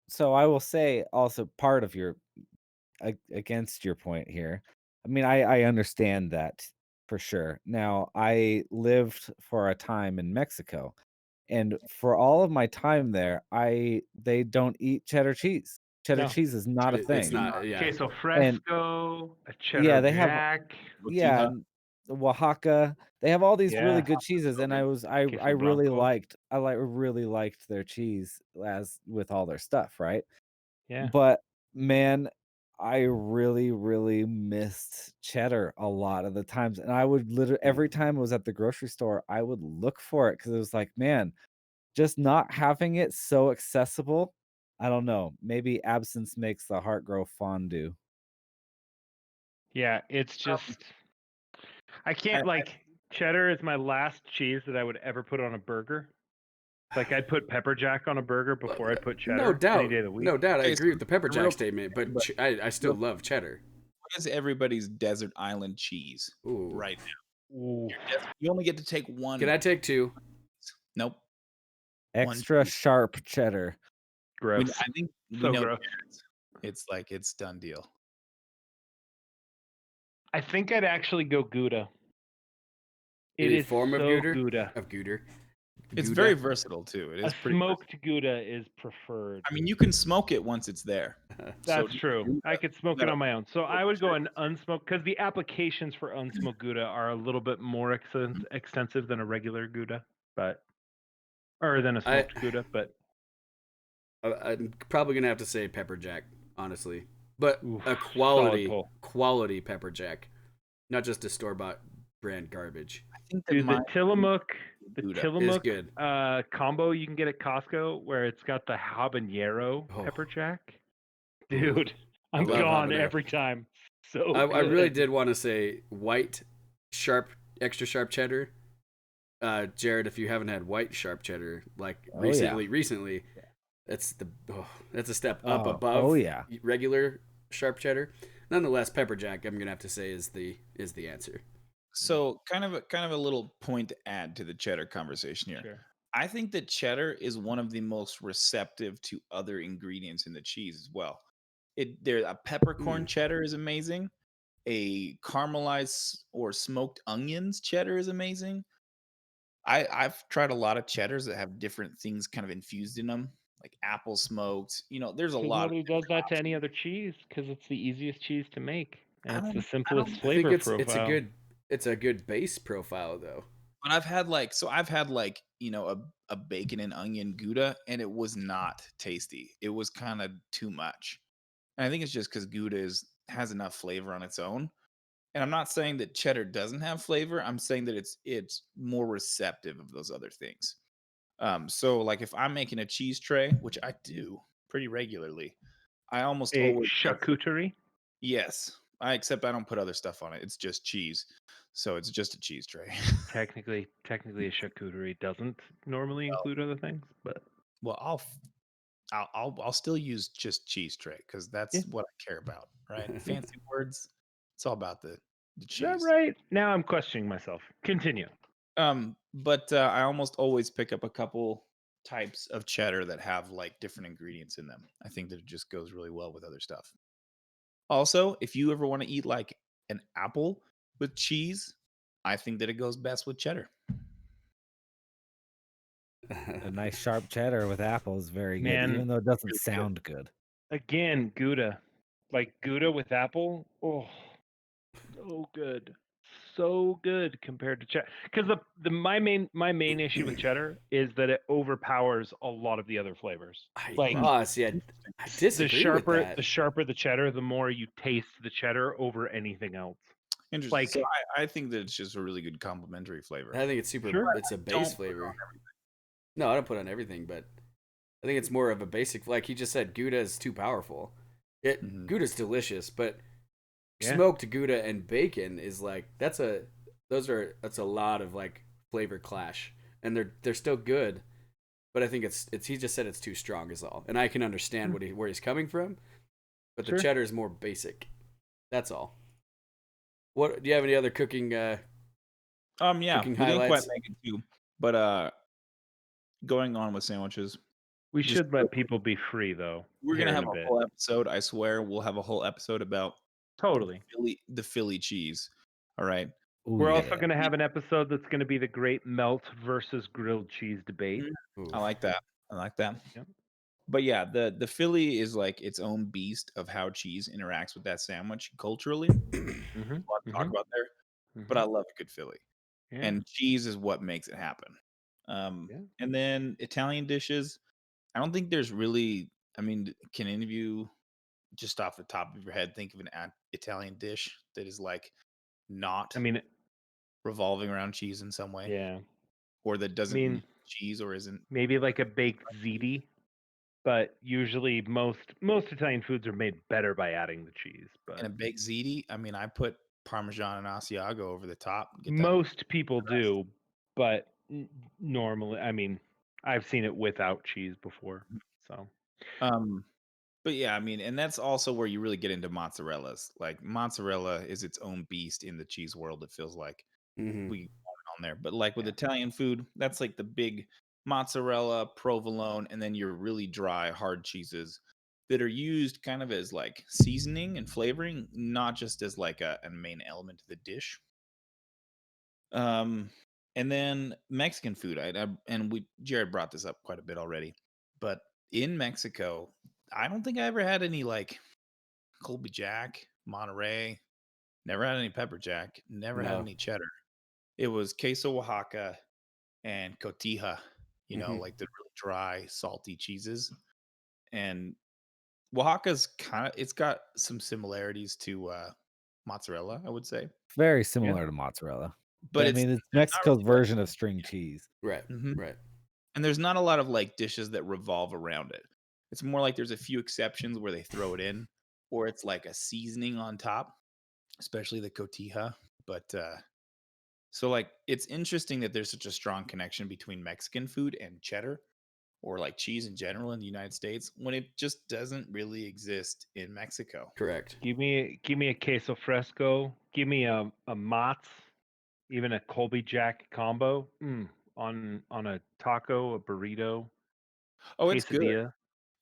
So I will say also part of your against your point here. I mean, I understand that for sure. Now, I lived for a time in Mexico, and for all of my time there, they don't eat cheddar cheese. Cheddar No. cheese is not a It's thing. not. Yeah. Queso And fresco, a cheddar yeah, they have jack. yeah, Oaxaca. They have all these really Yeah. good cheeses, and I Queso really blanco. really liked their cheese as with all their stuff, right? Yeah. But man, I really, really missed cheddar a lot of the times, and I would literally every time I was at the grocery store, I would look for it because it was like, man, just not having it so accessible. I don't know. Maybe absence makes the heart grow fondue. Yeah, it's just I can't like cheddar is my last cheese that I would ever put on a burger. Like I'd put pepper jack on a burger before I'd put cheddar No doubt. any day of the week. No doubt. I Okay, agree so with the pepper real- jack statement, but I still love cheddar. What is everybody's desert island cheese Ooh. right now? Ooh. You only get to take one. Can I take two? Nope. Extra sharp cheddar. Gross. I think we So know gross. it's like it's done deal. I think I'd actually go Gouda. It Any is form of so Gouda? Gouda. Of Gouda. It's Gouda? very versatile too. It is A pretty smoked Gouda is preferred. I mean, you can smoke it once it's there. That's So true. I could smoke it gotta- on my own. So I would go an unsmoked because the applications for unsmoked Gouda are a little bit more extensive than a regular Gouda, or than a smoked Gouda. But I'm probably gonna have to say pepper jack, honestly, but Oof, a solid pull. quality pepper jack, not just a store bought brand garbage. I think that Dude, the Tillamook Gouda is good. combo you can get at Costco where it's got the habanero Oh. pepper jack. Dude, I'm love gone habanero. every time. So I really good. did want to say white, extra sharp cheddar. Jared, if you haven't had white sharp cheddar like recently, that's a step up above regular sharp cheddar. Nonetheless, pepper jack, I'm gonna have to say is the answer. So kind of a little point to add to the cheddar conversation here. Sure. I think that cheddar is one of the most receptive to other ingredients in the cheese as well. A peppercorn cheddar is amazing. A caramelized or smoked onions cheddar is amazing. I've tried a lot of cheddars that have different things kind of infused in them, like apple smoked. There's a Because lot of nobody does different that to any options. other cheese because it's the easiest cheese to make and I it's the don't, I simplest don't, I think flavor it's a profile. good base profile though. but I've had a bacon and onion Gouda, and it was not tasty. It was kind of too much. And I think it's just because Gouda has enough flavor on its own. And I'm not saying that cheddar doesn't have flavor. I'm saying that it's more receptive of those other things. So like if I'm making a cheese tray, which I do pretty regularly, I almost A always go for charcuterie. yes. Except I don't put other stuff on it. It's just cheese. So it's just a cheese tray. Technically, a charcuterie doesn't normally Well, include other things, but well, I'll still use just cheese tray because yeah. that's what I care about, right? Fancy words. It's all about the Is that cheese. right? Now I'm questioning myself. Continue. But I almost always pick up a couple types of cheddar that have like different ingredients in them. I think that it just goes really well with other stuff. Also, if you ever want to eat like an apple with cheese, I think that it goes best with cheddar. A nice sharp cheddar with apple is very good, Man, even though it doesn't really good. sound good. again, Gouda. Like Gouda with apple. Oh, so good. So good compared to cheddar. Because my main issue with cheddar is that it overpowers a lot of the other flavors. Like See, I the disagree with that. sharper the cheddar, the more you taste the cheddar over anything else. Interesting. Like, So I think that it's just a really good complementary flavor. I think it's super. Sure. It's a Don't base put it flavor. on everything. No, I don't put on everything, but I think it's more of a basic. Like he just said, Gouda is too powerful. Mhm. Gouda's delicious, but Yeah. smoked Gouda and bacon is like that's a lot of like flavor clash, and they're still good, but I think it's he just said it's too strong is all, and I can understand where he's coming from, but the Sure. cheddar is more basic. That's all. What do you have any other cooking? Yeah, Cooking we didn't quite highlights? make it too, but going on with sandwiches, we just should real let quick, people be free though. we're Here gonna in have a a bit. whole episode. I swear, we'll have a whole episode about Totally. the Philly cheese. All right. Ooh, We're yeah. also going to have an episode that's going to be the great melt versus grilled cheese debate. I like that. I like that. Yep. But yeah, the Philly is like its own beast of how cheese interacts with that sandwich culturally. Mm-hmm. A lot to talk about there, but I love a good Philly, Yeah. and cheese is what makes it happen. Yeah. And then Italian dishes. I don't think there's really. I mean, can any of you, just off the top of your head, think of an Italian dish that is like not I mean, revolving around cheese in some way, yeah. or that I doesn't mean, use cheese or isn't? maybe like a baked ziti, but usually most Italian foods are made better by adding the cheese. And But a baked ziti, I mean, I put Parmesan and Asiago over the top. Get that. most people do, but normally, I mean, I've seen it without cheese before. So But yeah, I mean, and that's also where you really get into mozzarella's. Like mozzarella is its own beast in the cheese world. It feels like Mhm. we on there, but like with Yeah. Italian food, that's like the big mozzarella, provolone, and then your really dry, hard cheeses that are used kind of as like seasoning and flavoring, not just as like a main element of the dish. And then Mexican food, Jared brought this up quite a bit already, but in Mexico, I don't think I ever had any like Colby Jack, Monterey. Never had any pepper jack. Never had No. any cheddar. It was queso Oaxaca and cotija. Like the really dry, salty cheeses. And Oaxaca's it's got some similarities to mozzarella, I would say. Very similar to mozzarella. But I mean, it's there's not Mexico's really, like, version of string cheese. Right. Mhm. Right. and there's not a lot of like dishes that revolve around it. It's more like there's a few exceptions where they throw it in, or it's like a seasoning on top, especially the cotija. But so like it's interesting that there's such a strong connection between Mexican food and cheddar, or like cheese in general in the United States, when it just doesn't really exist in Mexico. Correct. give me a queso fresco. Give me a Mott's, even a Colby Jack combo. on a taco, a burrito, Oh, it's good, quesadilla.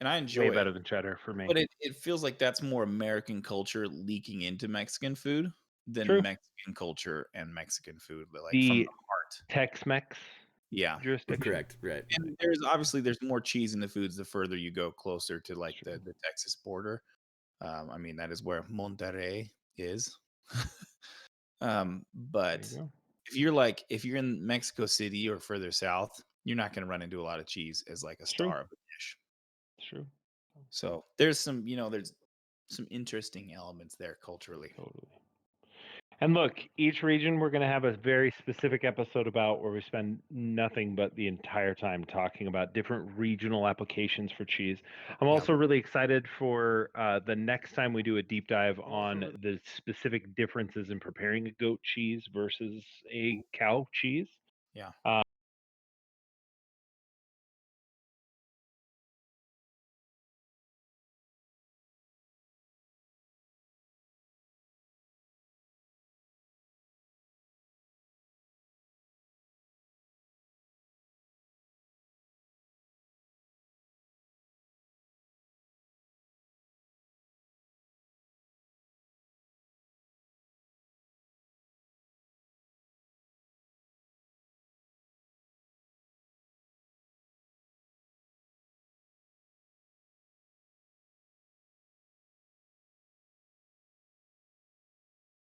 and I Way enjoy it. better than cheddar for me. But it feels like that's more American culture leaking into Mexican food than True. Mexican culture and Mexican food, but, like, from The the heart. Tex-Mex Yeah. jurisdiction. Correct. Right. And there's more cheese in the foods the further you go closer to, like, the Texas border. I mean, that is where Monterrey is. But There you go. if you're in Mexico City or further south, you're not gonna run into a lot of cheese as, like, a True. star of a dish. True. So, there's some interesting elements there culturally. Totally. And look, each region we're going to have a very specific episode about where we spend nothing but the entire time talking about different regional applications for cheese. I'm also really excited for the next time we do a deep dive on the specific differences in preparing a goat cheese versus a cow cheese. Yeah.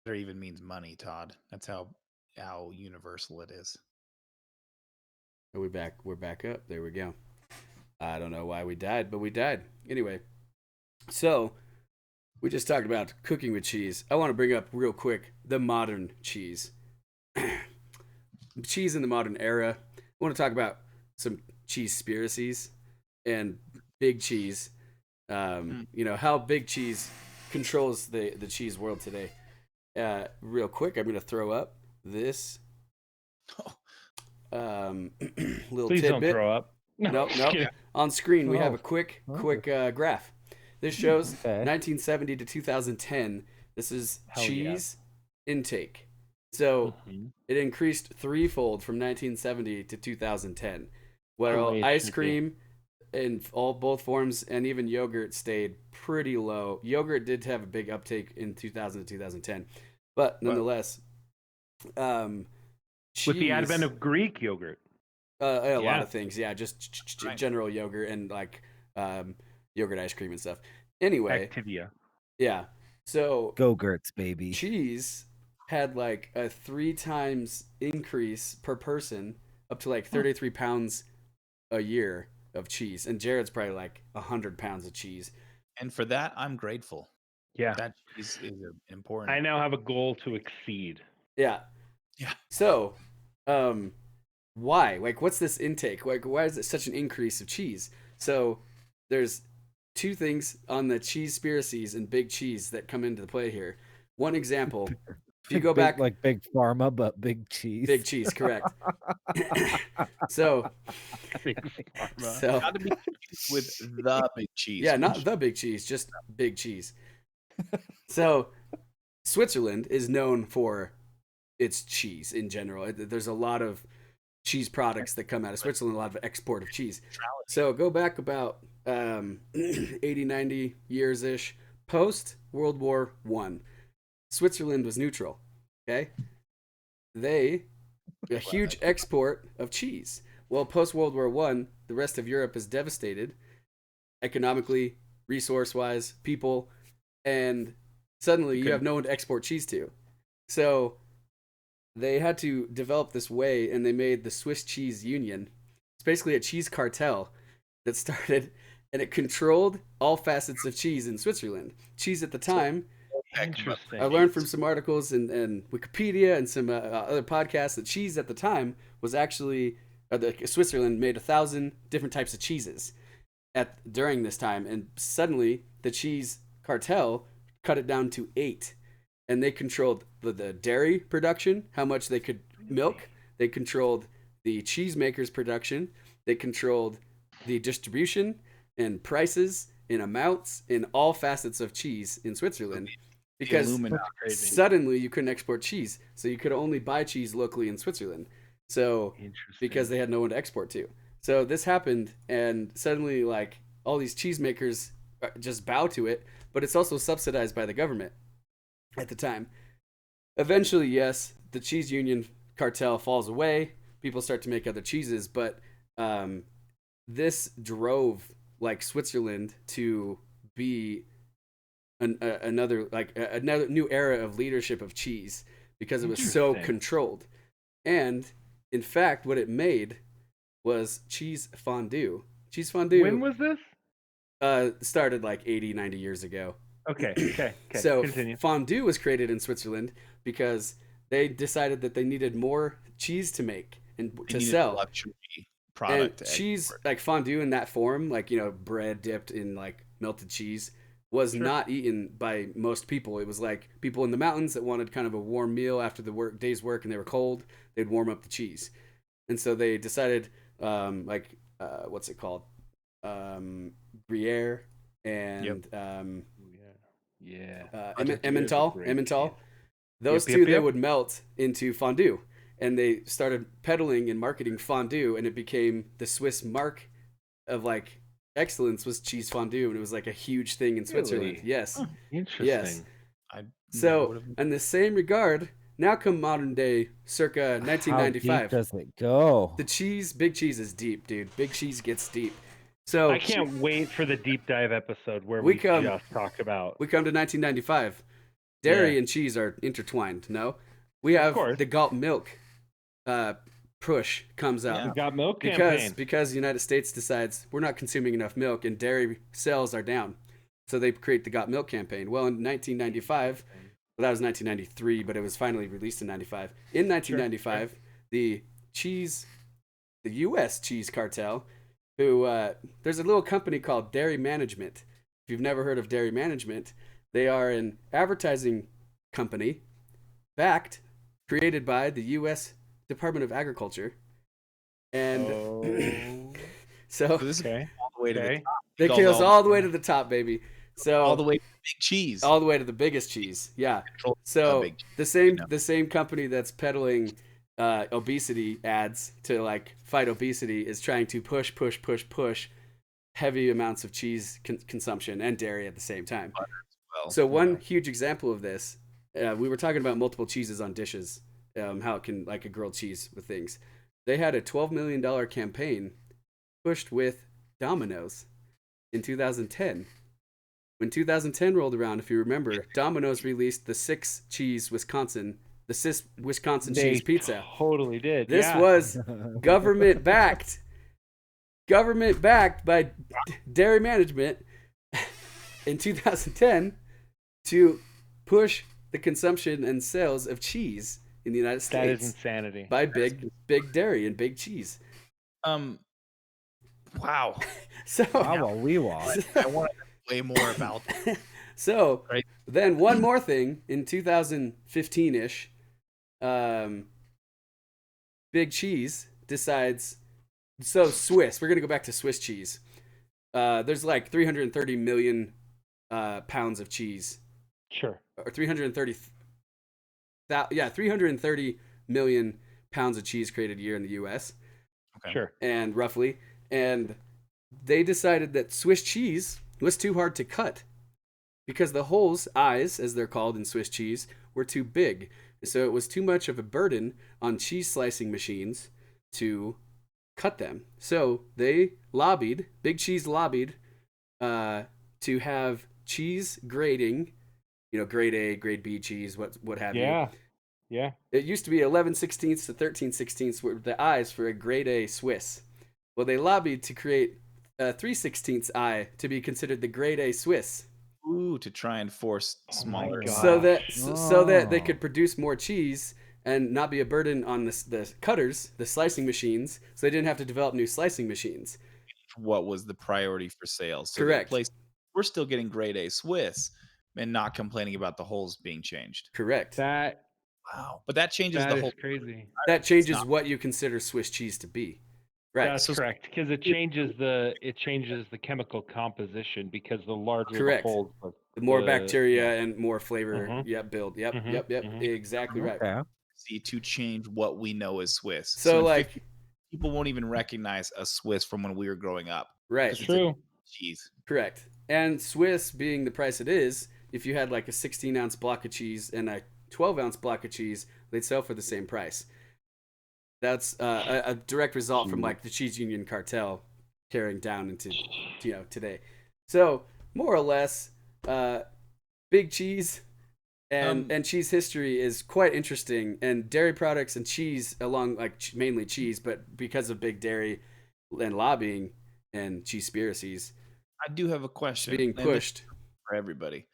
It even means money, Todd. That's how universal it is. Are we back? We're back up. There we go. I don't know why we died, but we died. Anyway, so we just talked about cooking with cheese. I want to bring up real quick the modern cheese. Cheese in the modern era. I want to talk about some cheese spiracies and big cheese. You know, how big cheese controls the cheese world today. Real quick, I'm going to throw up this little Please don't tidbit. throw up. Nope. On screen, we have a quick graph. This shows 1970 to 2010. This is cheese intake. So it increased threefold from 1970 to 2010. Well, ice cream in both forms and even yogurt stayed pretty low. Yogurt did have a big uptake in 2000 to 2010, but nonetheless, cheese, with the advent of Greek yogurt. A lot of things, just general yogurt and like yogurt ice cream and stuff. Anyway, Activia. Yeah, so Go-Gurts, baby. Cheese had like a 3 times increase per person, up to like 33 pounds a year of cheese, and Jared's probably like 100 pounds of cheese. And for that, I'm grateful. Yeah, that cheese is important. I now have a goal to exceed. Yeah. So, why? Like, what's this intake? Like, why is it such an increase of cheese? So, there's 2 things on the cheese spiracies and big cheese that come into play here. One example, if you go back, like big pharma, but big cheese. Big cheese, correct. So, not to be confused with the big cheese. Yeah, not the big cheese, just big cheese. So, Switzerland is known for its cheese in general. There's a lot of cheese products that come out of Switzerland, a lot of export of cheese. So go back about 80, 90 years-ish, post World War I. Switzerland was neutral, okay? A huge export of cheese. Well, post World War I, the rest of Europe is devastated, economically, resource-wise, people, and suddenly you have no one to export cheese to. So they had to develop this way, and they made the Swiss Cheese Union. It's basically a cheese cartel that started, and it controlled all facets of cheese in Switzerland. Cheese at the time, interesting. I learned from some articles and Wikipedia and some other podcasts that cheese at the time was actually Switzerland made 1,000 different types of cheeses during this time, and suddenly the cheese cartel cut it down to 8. And they controlled the dairy production, how much they could milk. They controlled the cheesemakers' production. They controlled the distribution and prices and amounts in all facets of cheese in Switzerland. Because suddenly you couldn't export cheese. So you could only buy cheese locally in Switzerland. So Interesting. because they had no one to export to. So this happened, and suddenly like all these cheesemakers just bow to it, but it's also subsidized by the government at the time. Eventually, yes, the cheese union cartel falls away. People start to make other cheeses, but this drove like Switzerland to be another new era of leadership of cheese because it was so Interesting. controlled. And in fact, what it made was cheese fondue. Cheese fondue When was this? started like 80, 90 years ago. Okay. So Continue. fondue was created in Switzerland because they decided that they needed more cheese to make and They to needed a sell. luxury And product. to cheese, export. like fondue in that form, like, you know, bread dipped in like melted cheese, was Sure. not eaten by most people. It was like people in the mountains that wanted kind of a warm meal after the day's work and they were cold, they'd warm up the cheese. And so they decided, what's it called? Gruyere and Yeah. Emmental. Those Yep, two yep, they yep. would melt into fondue, and they started peddling and marketing fondue, and it became the Swiss mark of like excellence was cheese fondue, and it was like a huge thing in Switzerland. Really? Yes, Interesting. yes. I never So would've- in the same regard, now come modern day, circa How 1995. deep does it go? The big cheese is deep, dude. Big cheese gets deep. So I can't wait for the deep dive episode where We we come- just talk about. we come to 1995. Dairy and cheese are intertwined. No, we have course. the Galt milk push comes out. Yeah. We got milk campaign. Because the United States decides we're not consuming enough milk and dairy sales are down, so they create the Got Milk campaign. Well, in 1995, well, that was 1993, but it was finally released in 95. In 1995, the U.S. cheese cartel, who there's a little company called Dairy Management. If you've never heard of Dairy Management, they are an advertising company created by the U.S. Department of Agriculture. And So so this Okay. is all the way to the Okay. top. they goes kills all- all the way to the top, baby. So all the way to big cheese. all the way to the biggest cheese. Yeah. Control So big cheese, the same company that's peddling obesity ads to like fight obesity is trying to push heavy amounts of cheese consumption and dairy at the same time. well, So one yeah. huge example of this, we were talking about multiple cheeses on dishes, how it can like a grilled cheese with things. They had a $12 million campaign pushed with Domino's in 2010. When 2010 rolled around, if you remember, Domino's released the Wisconsin cheese pizza. Totally did. This yeah. was government backed by Dairy Management in 2010 to push the consumption and sales of cheese in the United That is States insanity. by big dairy and big cheese. Wow. So we want. I want to know way more about that. so Right. then one more thing in 2015-ish, Big Cheese decides. So Swiss, we're gonna go back to Swiss cheese. There's like 330 million pounds of cheese, Sure. or 330 million pounds of cheese created a year in the U.S. Okay. Sure. and roughly, and they decided that Swiss cheese was too hard to cut because the holes, eyes as they're called in Swiss cheese, were too big. So it was too much of a burden on cheese slicing machines to cut them. So they lobbied, Big Cheese lobbied, to have cheese grading, grade A, grade B cheese, what have you. Yeah. Yeah. It used to be 11/16 to 13/16 were the eyes for a grade A Swiss. Well, they lobbied to create a 3/16 eye to be considered the grade A Swiss, Ooh, to try and force smaller. God. so that they Oh. could produce more cheese and not be a burden on the cutters, the slicing machines, so they didn't have to develop new slicing machines. What was the priority for sales? So Correct. We're still getting grade A Swiss and not complaining about the holes being changed. Correct. That Wow. But that changes that the is whole. crazy. That changes not- what you consider Swiss cheese to be. Right. That's So- correct because it changes the chemical composition because the larger Correct. the holes, The more the- bacteria and more flavor. Mhm. Yep. Build. Yep. Mhm, Yep. mhm. Exactly right. Okay. tendency to change what we know as Swiss. So in like 50 people won't even recognize a Swiss from when we were growing up. right. It's a True. cheese. Correct. And Swiss being the price it is, if you had like a 16-ounce block of cheese and a 12-ounce block of cheese, they'd sell for the same price. That's a direct result from like the cheese union cartel carrying down into today. So more or less, big cheese and cheese history is quite interesting. And dairy products and cheese, along like mainly cheese, but because of big dairy and lobbying and cheesespiracies, I do have a question. being and this pushed. is for everybody.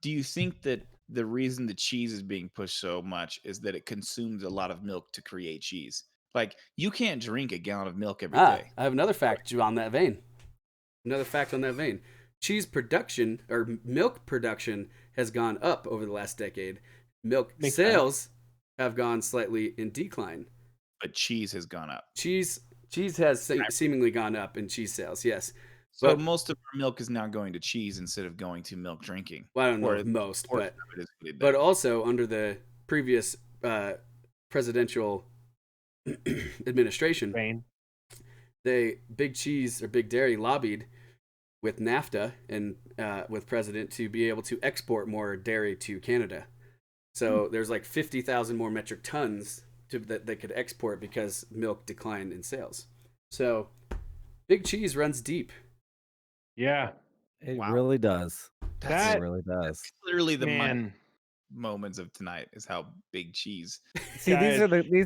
Do you think that the reason the cheese is being pushed so much is that it consumes a lot of milk to create cheese? Like, you can't drink a gallon of milk every day. I have another fact on that vein. Cheese production or milk production has gone up over the last decade. Milk Makes sales have gone slightly in decline. But cheese has gone up. Cheese has seemingly gone up in cheese sales, yes. So But most of our milk is now going to cheese instead of going to milk drinking. well, I don't know Or if most, or but it is what it but does. also under the previous presidential administration, Rain. Big Cheese or Big Dairy lobbied with NAFTA and with President to be able to export more dairy to Canada. So there's like 50,000 more metric tons that they could export because milk declined in sales. So Big Cheese runs deep. Yeah. It Wow. really does. That's It really does. literally the Man. moments of tonight is how big cheese. See, these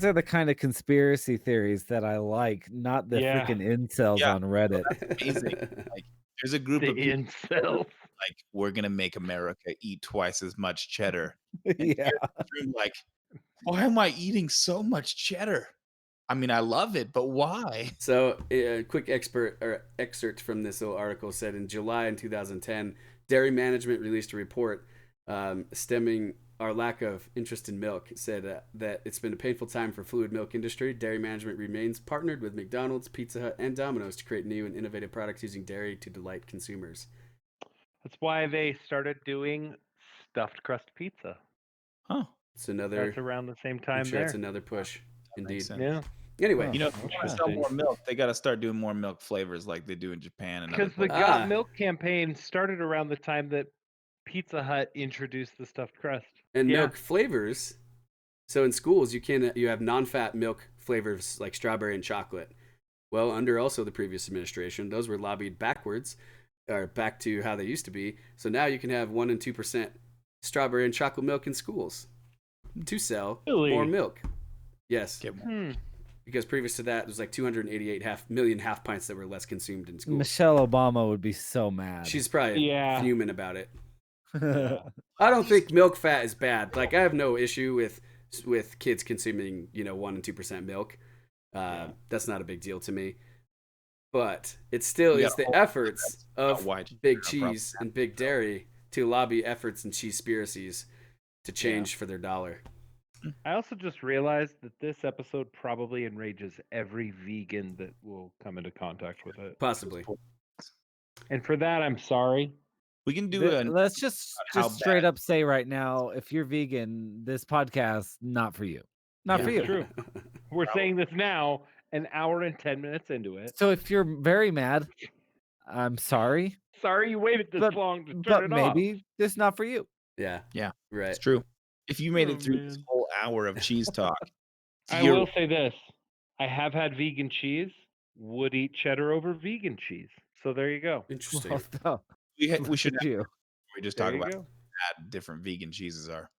are the kind of conspiracy theories that I like, not the Yeah. freaking incels Yeah. on Reddit. Amazing. Like, there's a group The of people incel. like, we're gonna make America eat twice as much cheddar. And Yeah. you're in the room like, why am I eating so much cheddar? I mean, I love it, but why? So a quick excerpt from this little article said in July in 2010, Dairy Management released a report stemming our lack of interest in milk. It said that it's been a painful time for fluid milk industry. Dairy Management remains partnered with McDonald's, Pizza Hut, and Domino's to create new and innovative products using dairy to delight consumers. That's why they started doing stuffed crust pizza. Huh. It's another. That's around the same I'm time sure there. it's another push. Indeed. Makes sense. Yeah. Anyway, Huh. You know, if they want to sell Interesting. more milk, they got to start doing more milk flavors like they do in Japan and other Because the places. Got Milk campaign started around the time that Pizza Hut introduced the stuffed crust. and Yeah. milk flavors. So in schools, you have non-fat milk flavors like strawberry and chocolate. Well, under also the previous administration, those were lobbied backwards, or back to how they used to be. So now you can have 1% and 2% strawberry and chocolate milk in schools to sell Really? more milk. Yes, Get more. because previous to that, there was like 288 million half pints that were less consumed in schools. Michelle Obama would be so mad. She's probably Yeah. fuming about it. I don't think milk fat is bad. Like I have no issue with kids consuming 1% and 2% milk. That's not a big deal to me. But it still You is gotta the hold efforts about of why cheese Big is not a problem. Cheese and Big Dairy to lobby efforts and cheesespiracies to change for their dollar. I also just realized that this episode probably enrages every vegan that will come into contact with it. Possibly. And for that, I'm sorry. We can do a Let's just how straight bad- up say right now, if you're vegan, this podcast not for you. Not for Yeah. you. True. We're saying this now, an hour and 10 minutes into it. So if you're very mad, I'm sorry, Sorry you waited this But- long to turn but it off. maybe this not for you. Yeah. Yeah. Right. It's true. If you made Oh, it through this man. whole hour of cheese talk, I you're- will say this. I have had vegan cheese, would eat cheddar over vegan cheese. So there you go. Interesting. Well, no, we should look at you. we just There talk you about go. how bad different vegan cheeses are.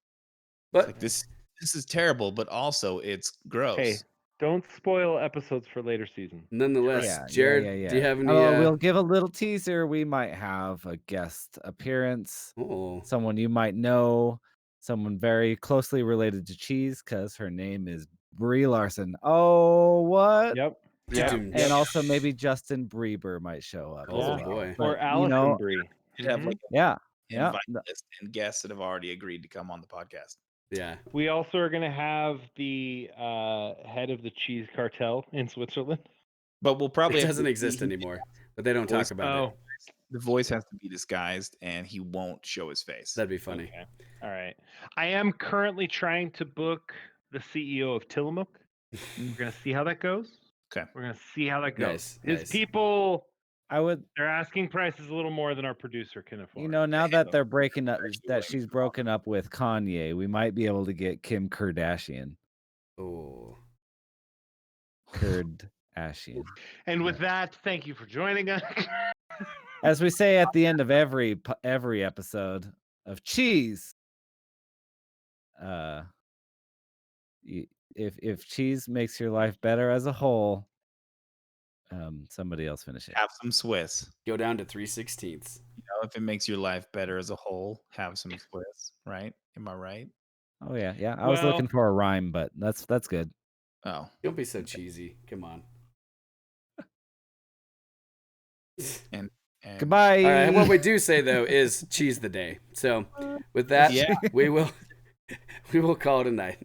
But Like this is terrible, but also it's gross. Hey, don't spoil episodes for later season. nonetheless, Yeah, Jared, yeah. do you have any? We'll give a little teaser. We might have a guest appearance. Oh, Someone you might know, someone very closely related to cheese, because her name is Brie Larson. Oh, what? Yep. Yeah. And also maybe Justin Bieber might show up. as Oh, well. boy. But, Or Allison know, Brie. You'd have Mhm. like yeah, an yeah. invite list and guests that have already agreed to come on the podcast. yeah. We also are going to have the head of the cheese cartel in Switzerland. But we'll probably It have doesn't to- exist anymore, but they don't talk about it. The voice has to be disguised, and he won't show his face. That'd be funny. Okay. All right. I am currently trying to book the CEO of Tillamook. We're gonna see how that goes. Okay. We're gonna see how that goes. Nice, His nice. people, I would, their asking price is a little more than our producer can afford. you know, now that So, they're breaking up, Actually, that what she's he's broken up with Kanye, we might be able to get Kim Kardashian. Oh, Kardashian. and with that, thank you for joining us. As we say at the end of every episode of Cheese, if cheese makes your life better as a whole, somebody else finish it. have some Swiss. go down to 3/16. You know, if it makes your life better as a whole, have some Swiss, right? Am I right? Oh yeah, yeah. I was looking for a rhyme, but that's good. Oh, Don't be so cheesy. Come on. and Goodbye. All right. What we do say though is cheese the day. So with that, Yeah. we will call it a night.